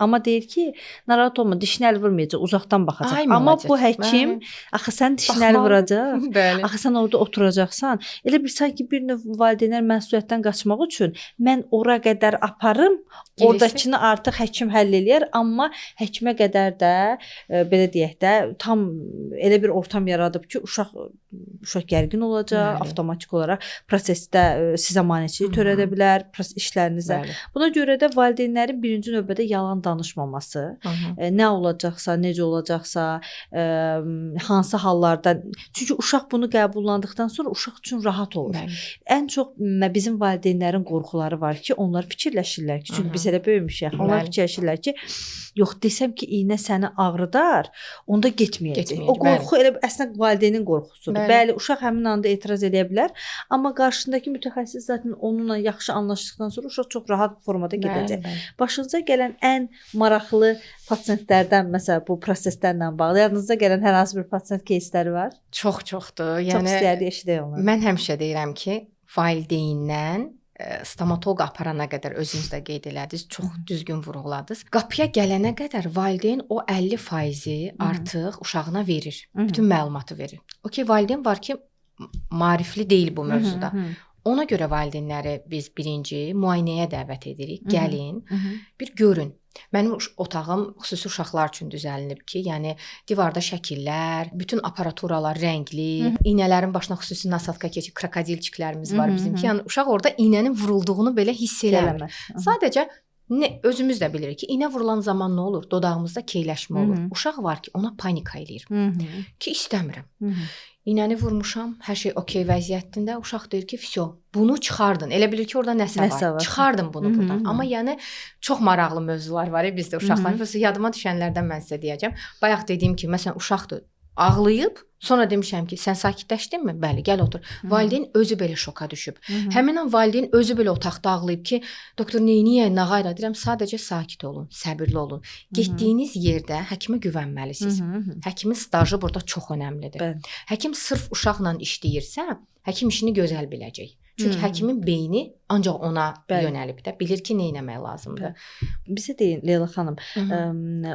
Amma deyir ki, narahat olma, dişini əl vurmayacaq, uzaqdan baxacaq. Amma bu həkim, axı sən dişini əl vuracaq, axı sən orada oturacaqsan. Elə bir sanki bir növ valideynlər məsuliyyətdən qaçmaq üçün mən ora qədər aparım, oradakını artıq həkim həll eləyər, amma həkimə qədər də, belə deyək də, tam elə bir ortam yaradıb ki, uşaq gərgin olacaq, avtomatik olaraq prosesdə sizə maneçilik törədə bilər, işlərinizə. Buna görə də valideynlərin birinci növbədə yalan danışmaması, nə olacaqsa, necə olacaqsa, hansı hallarda, çünki uşaq bunu qəbullandıqdan sonra uşaq üçün rahat olur. Ən çox bizim valideynlərin qorxuları var ki, onlar fikirləşirlər ki, çünki biz elə böyümüşük, onlar fikirləşirlər ki, yox, desəm ki, iynə səni ağrıdar, onda getməyəcək. O qorxu elə əslində valideynin qorxusudur. Bəli, uşaq həmin anda etiraz edə bilər, amma qarşındakı mütəxəssis zaten onunla yaxşı anlaşdıqdan sonra uşaq çox rahat formada gedəcək. Başınıza gələn ən maraqlı pasientlərdən, məsələn, bu proseslərlə bağlı yadınızda gələn hər hansı bir pasient кейsləri var? Çoxdur. Çox istəyərdik eşidək onları. Mən həmişə deyirəm ki, valideyndən stomatoloq aparana qədər özünüz də qeyd elədiniz, çox düzgün vurğuladınız. Qapıya gələnə qədər valideyn o 50% artıq uşağına verir. Bütün məlumatı verir. Okey, valideyn var ki, maarifli deyil bu mövzuda. Ona görə valideynləri biz birinci müayinəyə dəvət edirik. Gəlin, bir görün. Mənim otağım xüsusi uşaqlar üçün düzəlinib ki, yəni divarda şəkillər, bütün aparaturalar rəngli, iynələrin başına xüsusi nasatka keçib, krokodilçiklərimiz var bizim ki, yəni uşaq orada iynənin vurulduğunu belə hiss eləmir. Sadəcə özümüz də bilirik ki, iynə vurulan zaman nə olur? Dodağımızda keyləşmə olur. Uşaq var ki, ona panika eləyir. Ki, istəmirəm. İynəni vurmuşam, hər şey okey vəziyyətində. Uşaq deyir ki, "Vəsə, bunu çıxardın." Elə bilir ki, orada nəsə var. Çıxardın bunu buradan. Amma yəni çox maraqlı mövzular var bizdə uşaqların. Yadıma düşənlərdən mən sizə deyəcəm. Bayaq dediyim ki, məsələn, uşaqdır, ağlayıb, sonra demişəm ki, sən sakitləşdinmi? Bəli, gəl otur. Valideyn özü belə şoka düşüb. Həmin an valideyn özü belə otaqda ağlayıb ki, doktor neyniyək, nağayra deyirəm, sadəcə sakit olun, səbirli olun. Getdiyiniz yerdə həkimə güvənməlisiniz. Həkimin stajı burada çox önəmlidir. Həkim sırf uşaqla işləyirsə, həkim işini gözəl biləcək. Çünki həkimin beyni ancaq ona yönəlib də, bilir ki, nə etmək lazımdır. Bizə deyin Leyla xanım,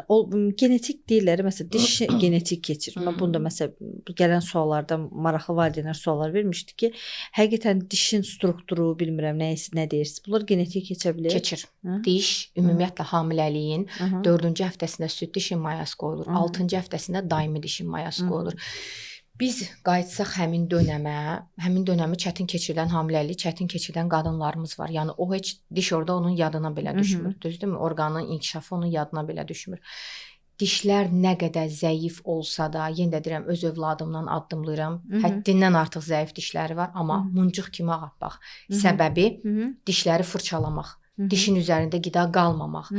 o genetik deyirlər, məsələn, diş genetik keçir. Mən bunda məsələn gələn suallarda maraqlı valideynlər suallar vermişdi ki, həqiqətən dişin strukturu, bilmirəm nə deyirsiniz. Bunlar genetik keçə bilər? Keçir. Diş ümumiyyətlə hamiləliyin 4-cü həftəsində süd dişin mayası qoyulur, 6-cı həftəsində daimi dişin mayası qoyulur. Biz qayıtsaq həmin dönəmi çətin keçirilən hamiləlik, çətin keçirilən qadınlarımız var. Yəni o heç diş orada onun yadına belə düşmür. Düzdürmü? Orqanın inkişafı onun yadına belə düşmür. Dişlər nə qədər zəif olsa da, yenə də deyirəm, öz övladımdan addımlayıram. Həddindən artıq zəif dişləri var, amma muncuq kimi ağappaq. Səbəbi dişləri fırçalamaq. Dişin üzərində qida qalmamaq.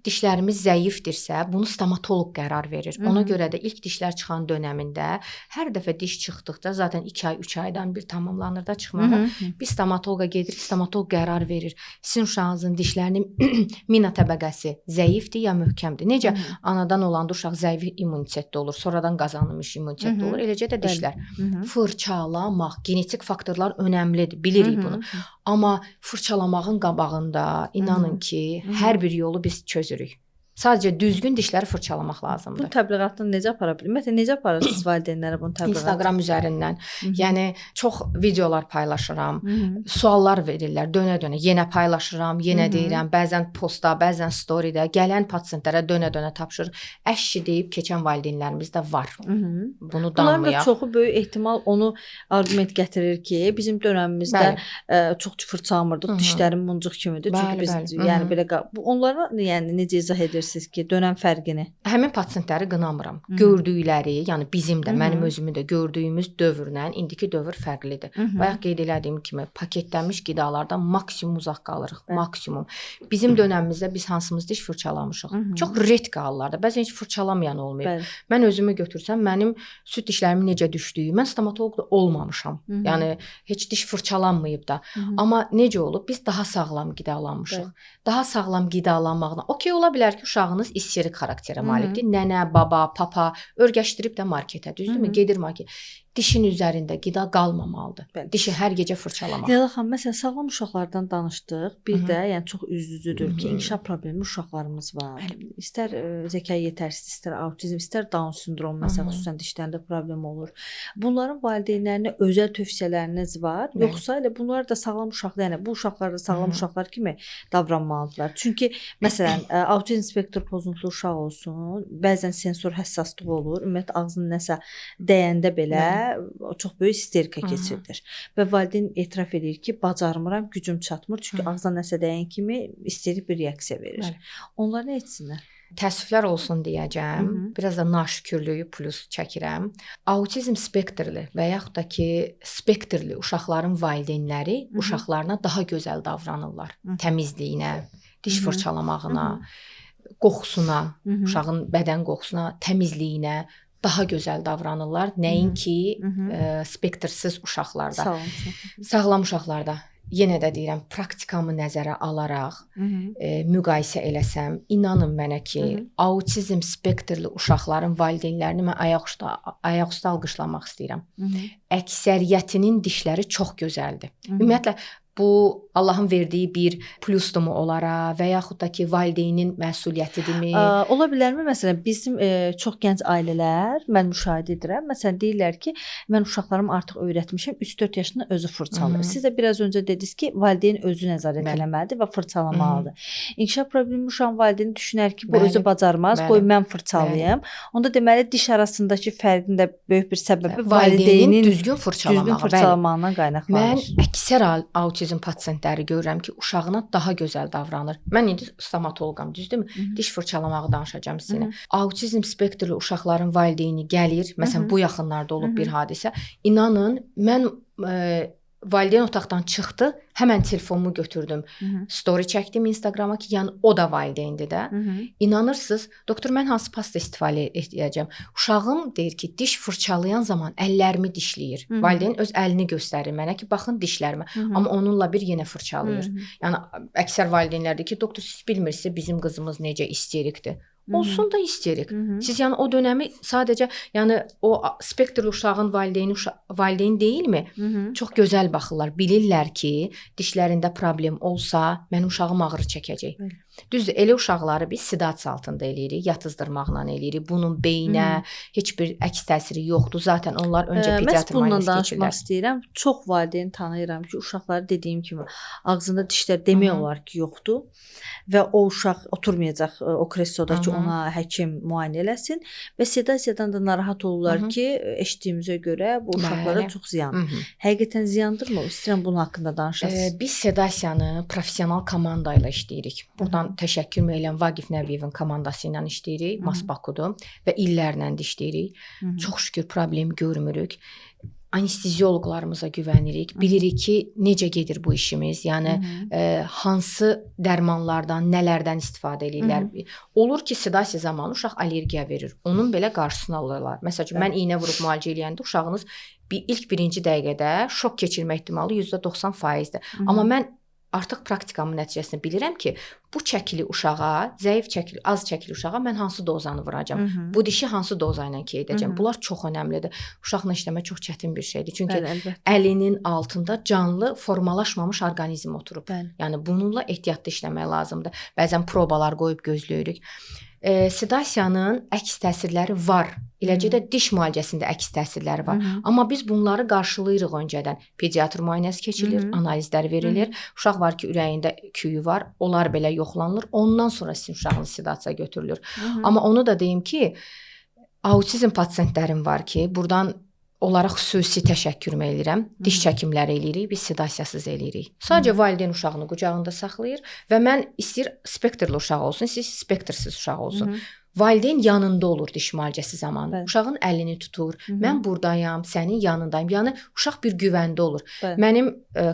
Dişlərimiz zəifdirsə, bunu stomatoloq qərar verir. Ona görə də ilk dişlər çıxan dönəmində hər dəfə diş çıxdıqda zaten 2 ay, 3 aydan bir tamamlanır da çıxmağı. Biz stomatoloqa gedirik, stomatoloq qərar verir. Sizin uşağınızın dişlərinin mina təbəqəsi zəifdir ya möhkəmdir. Necə anadan olanda uşaq zəif immunitetdə olur, sonradan qazanılmış immunitetdə olur. Eləcə də dişlər. Fırçalamaq, genetik faktorlar önəmlidir, bilirik bunu. Amma fırçalamağın qabağında inanın ki, hər bir yolu biz çözürük. Sadəcə düzgün dişləri fırçalamaq lazımdır. Bu təbliğatını necə apara bilir? Ümumiyyətlə necə aparırsınız valideynlərə bunu təbliğat? Instagram üzərindən. Yəni çox videolar paylaşıram. Suallar verirlər dönə-dönə. Yenə paylaşıram, yenə deyirəm. Bəzən postda, bəzən storydə gələn pasiyentlərə dönə-dönə tapşırır. Əşşi deyib keçən valideynlərimiz də var. Bunu danmayaq. Bunların da çoxu böyük ehtimal onu argument gətirir ki, bizim dönəmimizdə çox fırçalamırdıq, dişlərim muncuq kimidir. Çünki biz yəni belə onlara yəni necə izah edirsiniz ki, dönəm fərqini? Həmin pasiyentləri qınamıram. Gördükləri, yəni bizim də, mənim özümün də gördüyümüz dövrlə indiki dövr fərqlidir. Bayaq qeyd elədiyim kimi paketlənmiş qidalardan maksimum uzaq qalırıq, maksimum. Bizim dönəmimizdə biz hansımız diş fırçalamışıq? Çox redki hallarda, bəzən heç fırçalamayan olmayıb. Mən özümü götürsəm, mənim süd dişlərimin necə düşdüyü, mən stomatoloq da olmamışam. Yəni heç diş fırçalanmayıb da. Amma necə olub? Biz daha sağlam qidalanmışıq. Daha sağlam qidalanmaqla okey ola bilər ki, uşağınız isterik xarakterə malikdir. Nənə, baba, papa örgəşdirib də marketə, düzdürmü? Gedir market. Dişin üzərində qida qalmamalıdır. Dişi hər gecə fırçalamaq. Leyla xanım, məsələn, sağlam uşaqlardan danışdıq. Bir də yəni çox üz-üzüdür ki, inkişaf problemi uşaqlarımız var. İstər zəka yetərsizliyi, istər autizm, istər Down sindromu, məsələn, xüsusən dişlərində problem olur. Bunların valideynlərinə özəl tövsiyələriniz var? Yoxsa elə bunlar da sağlam uşaqlar, yəni bu uşaqlar da sağlam uşaqlar kimi davranmalıdırlar? Çünki məsələn, autizm spektr pozuntuslu uşaq olsun, bəzən sensor həssaslıq olur, ümumiyyətlə ağzının nəsə dəyəndə belə çox böyük isterika keçirilir. Və valideyn etiraf edir ki, bacarmıram, gücüm çatmır. Çünki ağzına nəsə dəyən kimi isterik bir reaksiya verir. Onlar nə etsinlər? Təəssüflər olsun deyəcəm. Biraz da naşükürlüyü plus çəkirəm. Autizm spektrli və yaxud da ki, spektrli uşaqların valideynləri uşaqlarına daha gözəl davranırlar. Təmizliyinə, diş fırçalamağına, qoxusuna, uşağın bədən qoxusuna, təmizliyinə daha gözəl davranırlar. Nəinki spektrsiz uşaqlarda. Sağlam uşaqlarda. Yenə də deyirəm, praktikamı nəzərə alaraq müqayisə eləsəm, inanın mənə ki, autizm spektrli uşaqların valideynlərini mən ayaqüstə alqışlamaq istəyirəm. Əksəriyyətinin dişləri çox gözəldir. Ümumiyyətlə, bu Allahın verdiyi bir plusdumu onlara və yaxud da ki, valideynin məsuliyyətidirmi? Ola bilərmi? Məsələn, bizim çox gənc ailələr, mən müşahidə edirəm. Məsələn, deyirlər ki, mən uşaqlarımı artıq öyrətmişəm, 3-4 yaşında özü fırçalayır. Siz də biraz öncə dediniz ki, valideyn özü nəzarət eləməlidir və fırçalamalıdır. İnkişaf problemi uşağın valideyni düşünər ki, bu özü bacarmaz, qoy mən fırçalayım. Onda deməli diş arasındakı fərqin də böyük bir səbəbi valideynin düzgün fırçalamağından qaynaqlanır. Mən əksər autizm pasiyentləri görürəm ki, uşağına daha gözəl davranır. Mən indi stomatoloqam, düzdürmü? Diş fırçalamağı danışacağam sizinlə. Autizm spektrli uşaqların valideyni gəlir, məsələn, bu yaxınlarda olub bir hadisə. İnanın, mən valideyn otaqdan çıxdı, həmən telefonumu götürdüm. Story çəkdim Instagrama ki, yəni o da valideyndir də. İnanırsınız, doktor, mən hansı pasta istifadə edəcəm? Uşağım deyir ki, diş fırçalayan zaman əllərimi dişləyir. Valideyn öz əlini göstərir mənə ki, baxın dişlərimə. Amma onunla bir yenə fırçalayır. Yəni əksər valideynlərdir ki, doktor, siz bilmirsiniz bizim qızımız necə isterikdir. Olsun da isterik. Siz yəni o dönəmi sadəcə, yəni o spektrli uşağın valideyn deyilmi? Çox gözəl baxırlar. Bilirlər ki, dişlərində problem olsa, mənim uşağım ağrı çəkəcək. Düzdür, elə uşaqları biz sedasiya altında eləyirik, yatızdırmaqla eləyirik. Bunun beyinə heç bir əks təsiri yoxdur. Zaten onlar öncə pediatr müayinəsi keçirlər. Bununla danışmaq istəyirəm. Çox valideyn tanıyıram ki, uşaqları dediyim kimi ağzında dişlər demək olar ki, yoxdur və o uşaq oturmayacaq o kresloda ki, ona həkim müayinə eləsin və sedasiyadan da narahat olurlar ki, eşitdiyimizə görə bu uşaqlara çox ziyan. Həqiqətən ziyandırmı? İstəyirəm bunun haqqında danışasınız. Biz sedasiyanı professional komanda ilə işləyirik. Buradan təşəkkür edirəm Vaqif Nəbiyevin komandası ilə işləyirik, Masbakudur və illərlə də işləyirik. Çox şükür problem görmürük. anestezioloqlarımıza güvənirik. Bilirik ki, necə gedir bu işimiz. Yəni hansı dərmanlardan, nələrdən istifadə edirlər. Olur ki, sedasiya zamanı uşaq allergiya verir. Onun belə qarşısını alırlar. Məsəl üçün mən iynə vurub müalicə eləyəndə uşağınız ilk birinci dəqiqədə şok keçirmə ehtimalı %90%-dir. Amma mən artıq praktikamın nəticəsində bilirəm ki, bu çəkili uşağa, zəif çəkili, az çəkili uşağa mən hansı dozanı vuracam. Bu dişi hansı doza ilə edəcəm. Bunlar çox əhəmilidir. Uşaqla işləmək çox çətin bir şeydir. Çünki əlinin altında canlı formalaşmamış orqanizm oturub. Yəni bununla ehtiyatlı işləmək lazımdır. Bəzən probalar qoyub gözləyirik. Sedasiyanın əks təsirləri var. Eləcə də diş müalicəsində əks təsirləri var. Amma biz bunları qarşılayırıq öncədən. Pediatr müayinəsi keçilir, analizlər verilir. Uşaq var ki, ürəyində küyü var. Onlar belə yoxlanılır. Ondan sonra sizin uşağınız sedasiyaya götürülür. Amma onu da deyim ki, autizm pasiyentlərim var ki, buradan onlara xüsusi təşəkkür edirəm. Diş çəkimləri eləyirik, biz sedasiyasız eləyirik. Sadəcə valideyn uşağını qucağında saxlayır və mən istəyir spektrli uşaq olsun, istəyir spektrsiz uşaq olsun. Valideyn yanında olur diş müalicəsi zamanı. Uşağın əlini tutur. Mən burdayam, sənin yanındayım. Yəni uşaq bir güvəndə olur. Mənim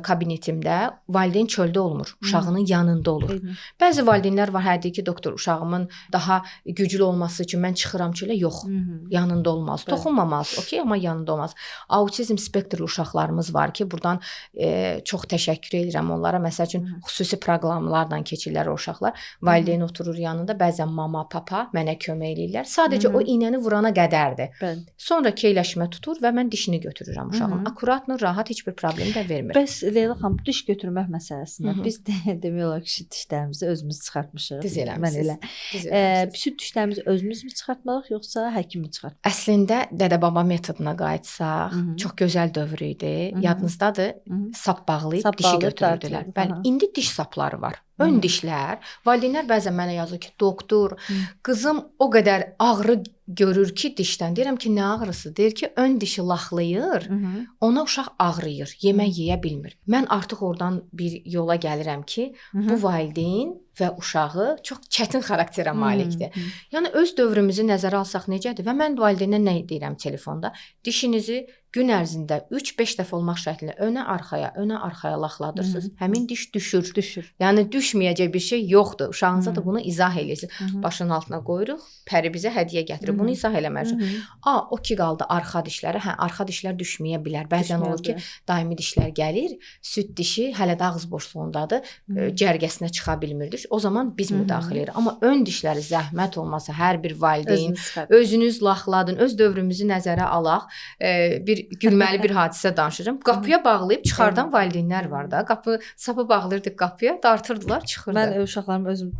kabinetimdə valideyn çöldə olmur, uşağının yanında olur. Bəzi valideynlər var, hə deyir ki, doktor, uşağımın daha güclü olması üçün mən çıxıram çölə. Yox, yanında olmaz. Toxunmamaz, okey, amma yanında olmaz. Autizm spektrli uşaqlarımız var ki, buradan çox təşəkkür edirəm onlara. Məsəl üçün xüsusi proqramlarla keçirlər o uşaqlar. Valideyn oturur yanında, bəzən mama, papa mənə kömək eləyirlər. Sadəcə o iynəni vurana qədərdir. Sonra keyləşmə tutur və mən dişini götürürəm uşağın. Akuratla, rahat, heç bir problem də vermir. Bəs Leyla xanım, diş götürmək məsələsində biz demək olar ki, dişlərimizi özümüz çıxartmışıq. Düz eləmisiniz. Süd dişlərimizi özümüz mü çıxartmalıyıq, yoxsa həkim mi çıxartmalıyıq? Əslində dədə-baba metoduna qayıtsaq, çox gözəl dövr idi. Yadınızdadır, sap bağlayıb dişi götürürdülər. Bəli, indi diş sapları var. Ön dişlər, valideynlər bəzən mənə yazır ki, doktor, qızım o qədər ağrı görür ki dişdən. Deyirəm ki, nə ağrısı? Deyir ki, ön dişi laxlayır, ona uşaq ağrıyır, yemək yeyə bilmir. Mən artıq oradan bir yola gəlirəm ki, bu valideyn və uşağı çox çətin xarakterə malikdir. Yəni öz dövrümüzü nəzərə alsaq necədir? Və mən valideynə nə deyirəm telefonda? Dişinizi gün ərzində 3-5 dəfə olmaq şərtilə önə arxaya laxladırsınız. Həmin diş düşür. Yəni düşməyəcək bir şey yoxdur. Uşağınıza da bunu izah eləyirsiniz. Başının altına qoyuruq, pəri bizə hədiyyə gətirir. Bunu izah eləməlisiz. O ki qaldı arxa dişləri. Hə, arxa dişlər düşməyə bilər. Bəzən olur ki, daimi dişlər gəlir, süd dişi hələ də ağız boşluğundadır, cərgəsinə çıxa bilmirdir. O zaman biz müdaxilə edirik. Amma ön dişləri zəhmət olmasa hər bir valideyn özünüz laxladın, öz dövrümüzü nəzərə alaq. Bir gülməli bir hadisə danışacağam. Qapıya bağlayıb çıxardan valideynlər var da. Sapı bağlayırdıq qapıya, dartırdılar, çıxırdı. Mən uşaqlarım özüm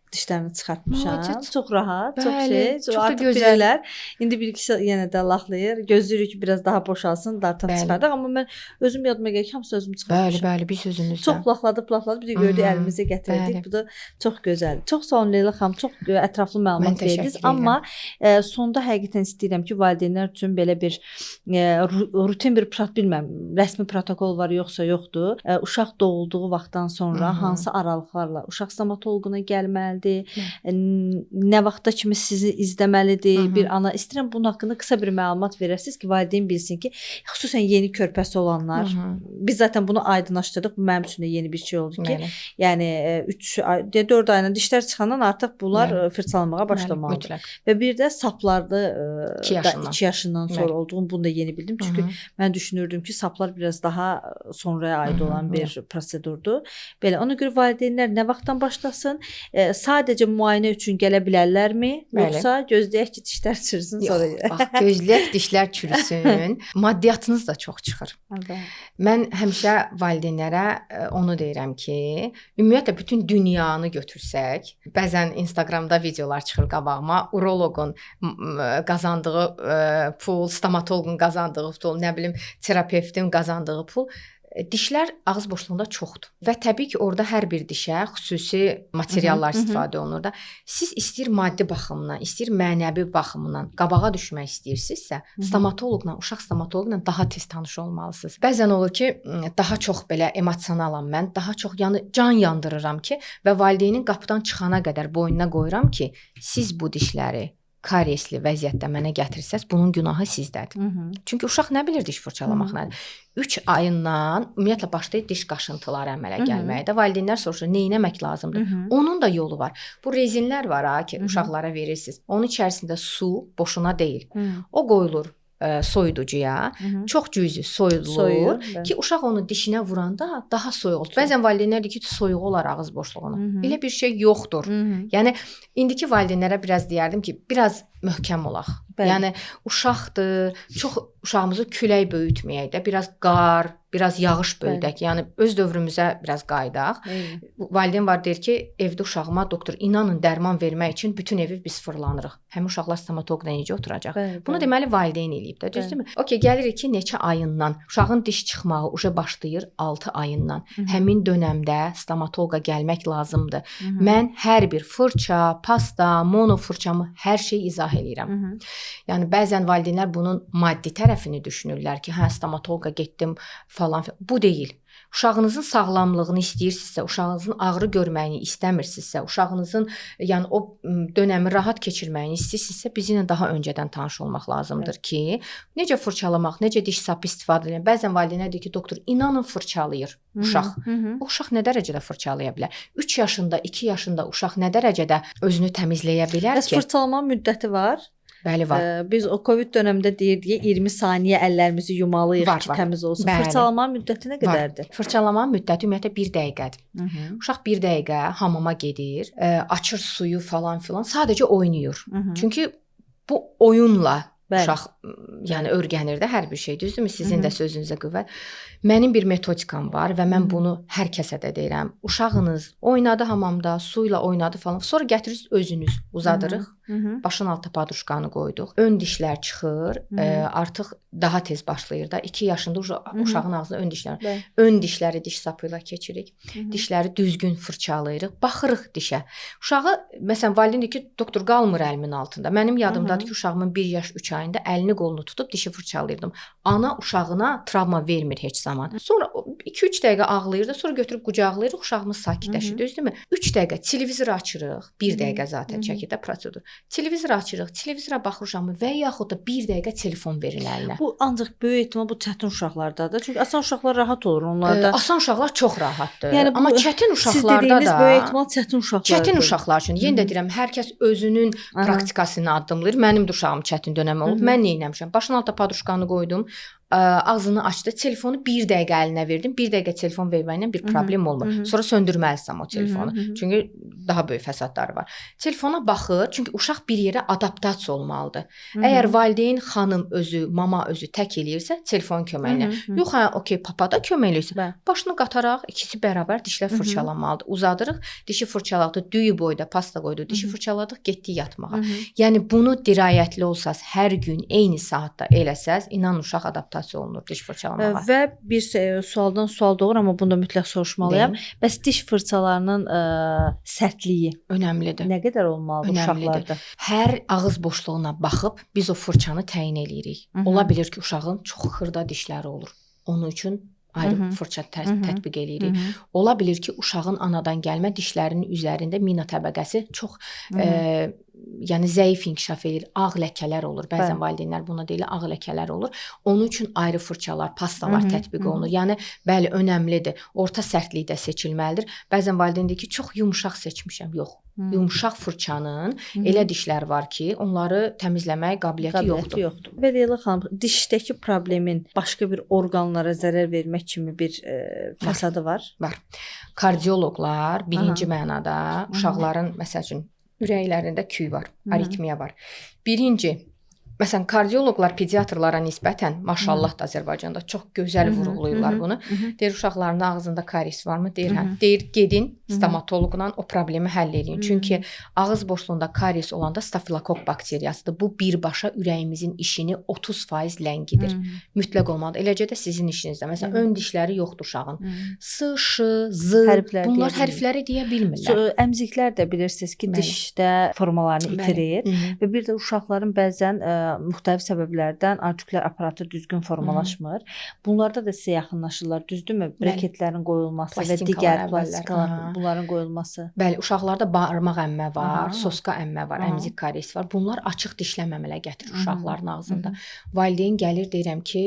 dişlərini çıxartmışam. Çox rahat, bəli, çox şey. çox artıq gözəl. Bilirlər. İndi bir-ikisi yenə də laxlayır. Gözləyirik ki, biraz daha boşalsın, dartıb çıxardıq. Amma mən özüm yadıma gəlir ki, hamısı özüm çıxartmışam. Bəli, biz özümüzdə. Çox laxladıb, bir də gördük əlimizə gətirdik. Bu da çox gözəldir. Çox sağ olun Leyla xanım, çox ətraflı məlumat verdiniz. Amma sonda həqiqətən istəyirəm ki, valideynlər üçün belə bir rutin bir bilmirəm, rəsmi protokol var yoxsa yoxdur. Uşaq doğulduğu vaxtdan sonra hansı aralıqlarla uşaq stomatoloquna gəlməlidir? Nə vaxta kimi sizi izləməlidir? Bir ana istəyirəm bunun haqqında qısa bir məlumat verəsiniz ki, valideyn bilsin ki, xüsusən yeni körpəsi olanlar, biz zaten bunu aydınlaşdırdıq. Bu mənim üçün də yeni bir şey oldu ki, yəni 4 ayla dişlər çıxandan artıq bunlar fırçalanmağa başlamalıdır. Və bir də saplarda 2 yaşından sonra olduğunu bunu da yeni bildim. Çünki mən düşünürdüm ki, saplar biraz daha sonraya aid olan bir prosedurdur. Belə ona görə valideynlər nə vaxtdan başlasın? Sadəcə müayinə üçün gələ bilərlərmi? Yoxsa gözləyək ki, dişlər çürüsün sonra? Bax, gözləyək dişlər çürüsün. Maddiyyatınız da çox çıxır. Mən həmişə valideynlərə onu deyirəm ki, ümumiyyətlə bütün dünyanı götürsək, bəzən Instagramda videolar çıxır qabağıma, uroloqun qazandığı pul, stomatoloqun qazandığı pul, nə bilim, terapevtin qazandığı pul, dişlər ağız boşluğunda çoxdur. Və təbii ki, orada hər bir dişə xüsusi materiallar istifadə olunur da. Siz istəyir maddi baxımdan, istəyir mənəvi baxımdan qabağa düşmək istəyirsinizsə, stomatoloqla, uşaq stomatoloqla daha tez tanış olmalısınız. Bəzən olur ki, daha çox belə emosionalam mən, daha çox can yandırıram ki, və valideynin qapıdan çıxana qədər boynuna qoyuram ki, siz bu dişləri kariesli vəziyyətdə mənə gətirsəz, bunun günahı sizdədir. Çünki uşaq nə bilir diş fırçalamaq nədir? 3 ayından ümumiyyətlə başlayır diş qaşıntıları əmələ gəlməyə də. Valideynlər soruşur, nə etmək lazımdır? Onun da yolu var. Bu rezinlər var ha ki, uşaqlara verirsiniz. Onun içərisində su boşuna deyil. O qoyulur soyuducuya, çox cüzi soyulur ki, uşaq onu dişinə vuranda daha soyuq olur. Bəzən valideynlər deyir ki, soyuq olar ağız boşluğuna. Elə bir şey yoxdur. Yəni indiki valideynlərə biraz deyərdim ki, biraz möhkəm olaq. Yəni uşaqdır, çox uşağımızı külək böyütməyək də, biraz qar, biraz yağış böyüdək. Yəni öz dövrümüzə biraz qayıdaq. Valideyn var deyir ki, evdə uşağıma doktor inanın dərman vermək üçün bütün evi biz fırlanırıq. Həmin uşaqlar stomatoloqla necə oturacaq? Bunu deməli valideyn eləyib də, düzdürmü? Okay, gəlirik ki, neçə ayından uşağın diş çıxmağı uje başlayır 6 ayından. Həmin dönəmdə stomatoloqa gəlmək lazımdır. Mən hər bir fırça, pasta, mono fırçamı hər şeyi izah eləyirəm. Yəni bəzən valideynlər bunun maddi tərəfini düşünürlər ki, hə stomatoloqa getdim falan. Bu deyil. Uşağınızın sağlamlığını istəyirsinizsə, uşağınızın ağrı görməyini istəmirsinizsə, uşağınızın yəni o dönəmi rahat keçirməyini istəyirsinizsə, bizimlə daha öncədən tanış olmaq lazımdır ki, necə fırçalamaq, necə diş sapı istifadə edirəm. Bəzən valideynlər deyir ki, doktor, inanın fırçalayır uşaq. O uşaq nə dərəcədə fırçalaya bilər? 3 yaşında, 2 yaşında uşaq nə dərəcədə özünü təmizləyə bilər ki? Fırçalama müddəti var. Bəli, var. Biz o Covid dövründə deyirdik 20 saniyə əllərimizi yumalıyıq ki, təmiz olsun. Fırçalama müddəti nə qədərdir? Fırçalama müddəti ümumiyyətlə 1 dəqiqədir. Uşaq 1 dəqiqə hamama gedir, açır suyu falan filan, sadəcə oynayır. Çünki bu oyunla uşaq yəni öyrənir də hər bir şey, düzdürmü? Sizin də sözünüzə qüvvət. Mənim bir metodikam var və mən bunu hər kəsə də deyirəm. Uşağınız oynadı hamamda, su ilə oynadı falan. Sonra gətirirsiniz özünüz uzadırıq. Başın altına paduşkanı qoyduq. Ön dişlər çıxır. Artıq daha tez başlayır da. 2 yaşında uşağın ağzına ön dişlər. Ön dişləri diş sapı ilə keçirik. Dişləri düzgün fırçalayırıq. Baxırıq dişə. Uşağı məsələn valideyn deyir ki, doktor qalmır əlimin altında. Mənim yadımdadır ki, uşağımın 1 yaş 3 ayında əlini qolunu tutub dişi fırçalayırdım. Ana uşağına travma vermir heç zaman. Sonra 2-3 dəqiqə ağlayır da, sonra götürüb qucaqlayırıq, uşağımız sakitləşir, düzdürmü? 3 dəqiqə televizoru açırıq. 1 dəqiqə zaten çəkir də prosedur. Televizoru açırıq, televizora baxır uşağımız və yaxud da 1 dəqiqə telefon verin əlinə. Bu ancaq böyük ehtimal bu çətin uşaqlardadır. Çünki asan uşaqlar rahat olur onlarda. Asan uşaqlar çox rahatdır. Yəni, amma çətin uşaqlarda siz dediyiniz da böyük ehtimal çətin uşaqlardır. Çətin uşaqlar üçün yenə də deyirəm, hər kəs özünün praktikasını addımlayır. Mənim də uşağım çətin dönəm olub. Mən nə etmişəm? Başın altına paduşkanı qoydum. Ağzını açdı, telefonu 1 dəqiqə əlinə verdim. 1 dəqiqə telefon verməklə bir problem olmur. Sonra söndürməlisən o telefonu. Çünki daha böyük fəsadları var. Telefona baxır, çünki uşaq bir yerə adaptasiya olmalıdır. Əgər valideyn xanım özü, mama özü tək eləyirsə, telefon köməyi ilə. Yox, hə, okey, papa da kömək eləyirsə, başını qataraq ikisi bərabər dişlər fırçalanmalıdır. Uzadırıq, dişi fırçaladıq, düyü boyda pasta qoyduq, dişi fırçaladıq, getdik yatmağa. Yəni bunu dirayətli olsaz, hər gün eyni saatda eləsəz, inan uşaq adaptasiya olunur diş fırçalamağa. Və bir sualdan sual doğur, amma bunu da mütləq soruşmalıyam. Bəs diş fırçalarının sərtliyi önəmlidir. Nə qədər olmalıdır uşaqlarda? Hər ağız boşluğuna baxıb biz o fırçanı təyin eləyirik. Ola bilər ki, uşağın çox xırda dişləri olur. Onun üçün ayrı fırça tətbiq eləyirik. Ola bilər ki, uşağın anadan gəlmə dişlərinin üzərində mina təbəqəsi çox yəni zəif inkişaf edir, ağ ləkələr olur. Bəzən valideynlər buna deyirlər, ağ ləkələr olur. Onun üçün ayrı fırçalar, pastalar tətbiq olunur. Yəni bəli, önəmlidir. Orta sərtlikdə seçilməlidir. Bəzən valideyn deyir ki, çox yumşaq seçmişəm. Yox. Yumşaq fırçanın elə dişlər var ki, onları təmizləmək qabiliyyəti yoxdur. Və Leyla xanım, dişdəki problemin başqa bir orqanlara zərər vermək kimi bir fəsadı var? Var. Kardioloqlar birinci mənada uşaqların məsəl üçün ürəklərində küy var, aritmiya var. Birinci, məsələn, kardioloqlar pediatrlara nisbətən, maşallah da Azərbaycanda çox gözəl vurğulayırlar bunu. Deyir, uşaqların ağzında karies varmı? Deyir, hə. Deyir, gedin stomatoloqla o problemi həll edin. Çünki ağız boşluğunda karies olanda stafilokok bakteriyasıdır. Bu birbaşa ürəyimizin işini 30% ləngidir. Mütləq olmalıdır. Eləcə də sizin işinizdə. Məsələn, ön dişləri yoxdur uşağın. S, ş, z, bunlar hərfləri deyə bilmirlər. Əmziklər də bilirsiniz ki, dişdə formalarını itirir və bir də uşaqların bəzən müxtəlif səbəblərdən artikülər aparatı düzgün formalaşmır. Bunlarda da sizə yaxınlaşırlar, düzdürmü? Breketlərin qoyulması və digər plastikalar bunların qoyulması. Bəli, uşaqlarda barmaq əmmə var, Aha. soska əmmə var, Aha. əmzik karies var. Bunlar açıq dişləməmələ gətirir uşaqların ağzında. Valideyn gəlir, deyirəm ki,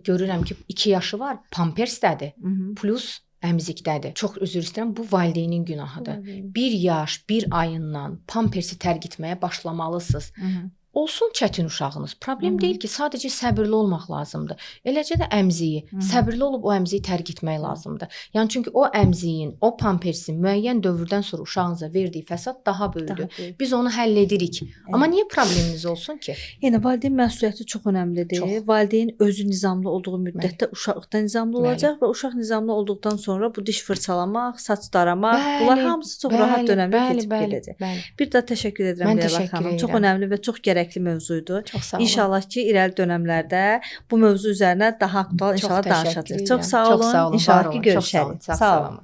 görürəm ki, 2 yaşı var, pampersdədir. Plus əmzikdədir. Çox üzr istəyirəm, bu valideynin günahıdır. 1 yaş, 1 ayından pampersi tərgitməyə başlamalısınız. Olsun çətin uşağınız. Problem deyil ki, sadəcə səbirli olmaq lazımdır. Eləcə də əmziyi, səbirli olub o əmziyi tərgitmək lazımdır. Yəni çünki o əmziyin, o pampersin müəyyən dövrdən sonra uşağınıza verdiyi fəsad daha böyükdür. Biz onu həll edirik. Amma niyə problemimiz olsun ki? Yəni valideyn məsuliyyəti çox önəmlidir. Çox. Valideyn özü nizamlı olduğu müddətdə uşaq da nizamlı olacaq və uşaq nizamlı olduqdan sonra bu diş fırçalamaq, saç daramaq, bunlar hamısı çox rahat dönəmli keçib gedəcək. Bir daha təşəkkür edirəm Leyla xanım. Çox önəmli və çox gərəkli mövzuydu. Çox sağ olun. İnşallah ki, irəli dönəmlərdə bu mövzu üzərinə daha aktual inşallah danışacağıq. Çox sağ olun. İnşallah ki, görüşərik. Sağ olun.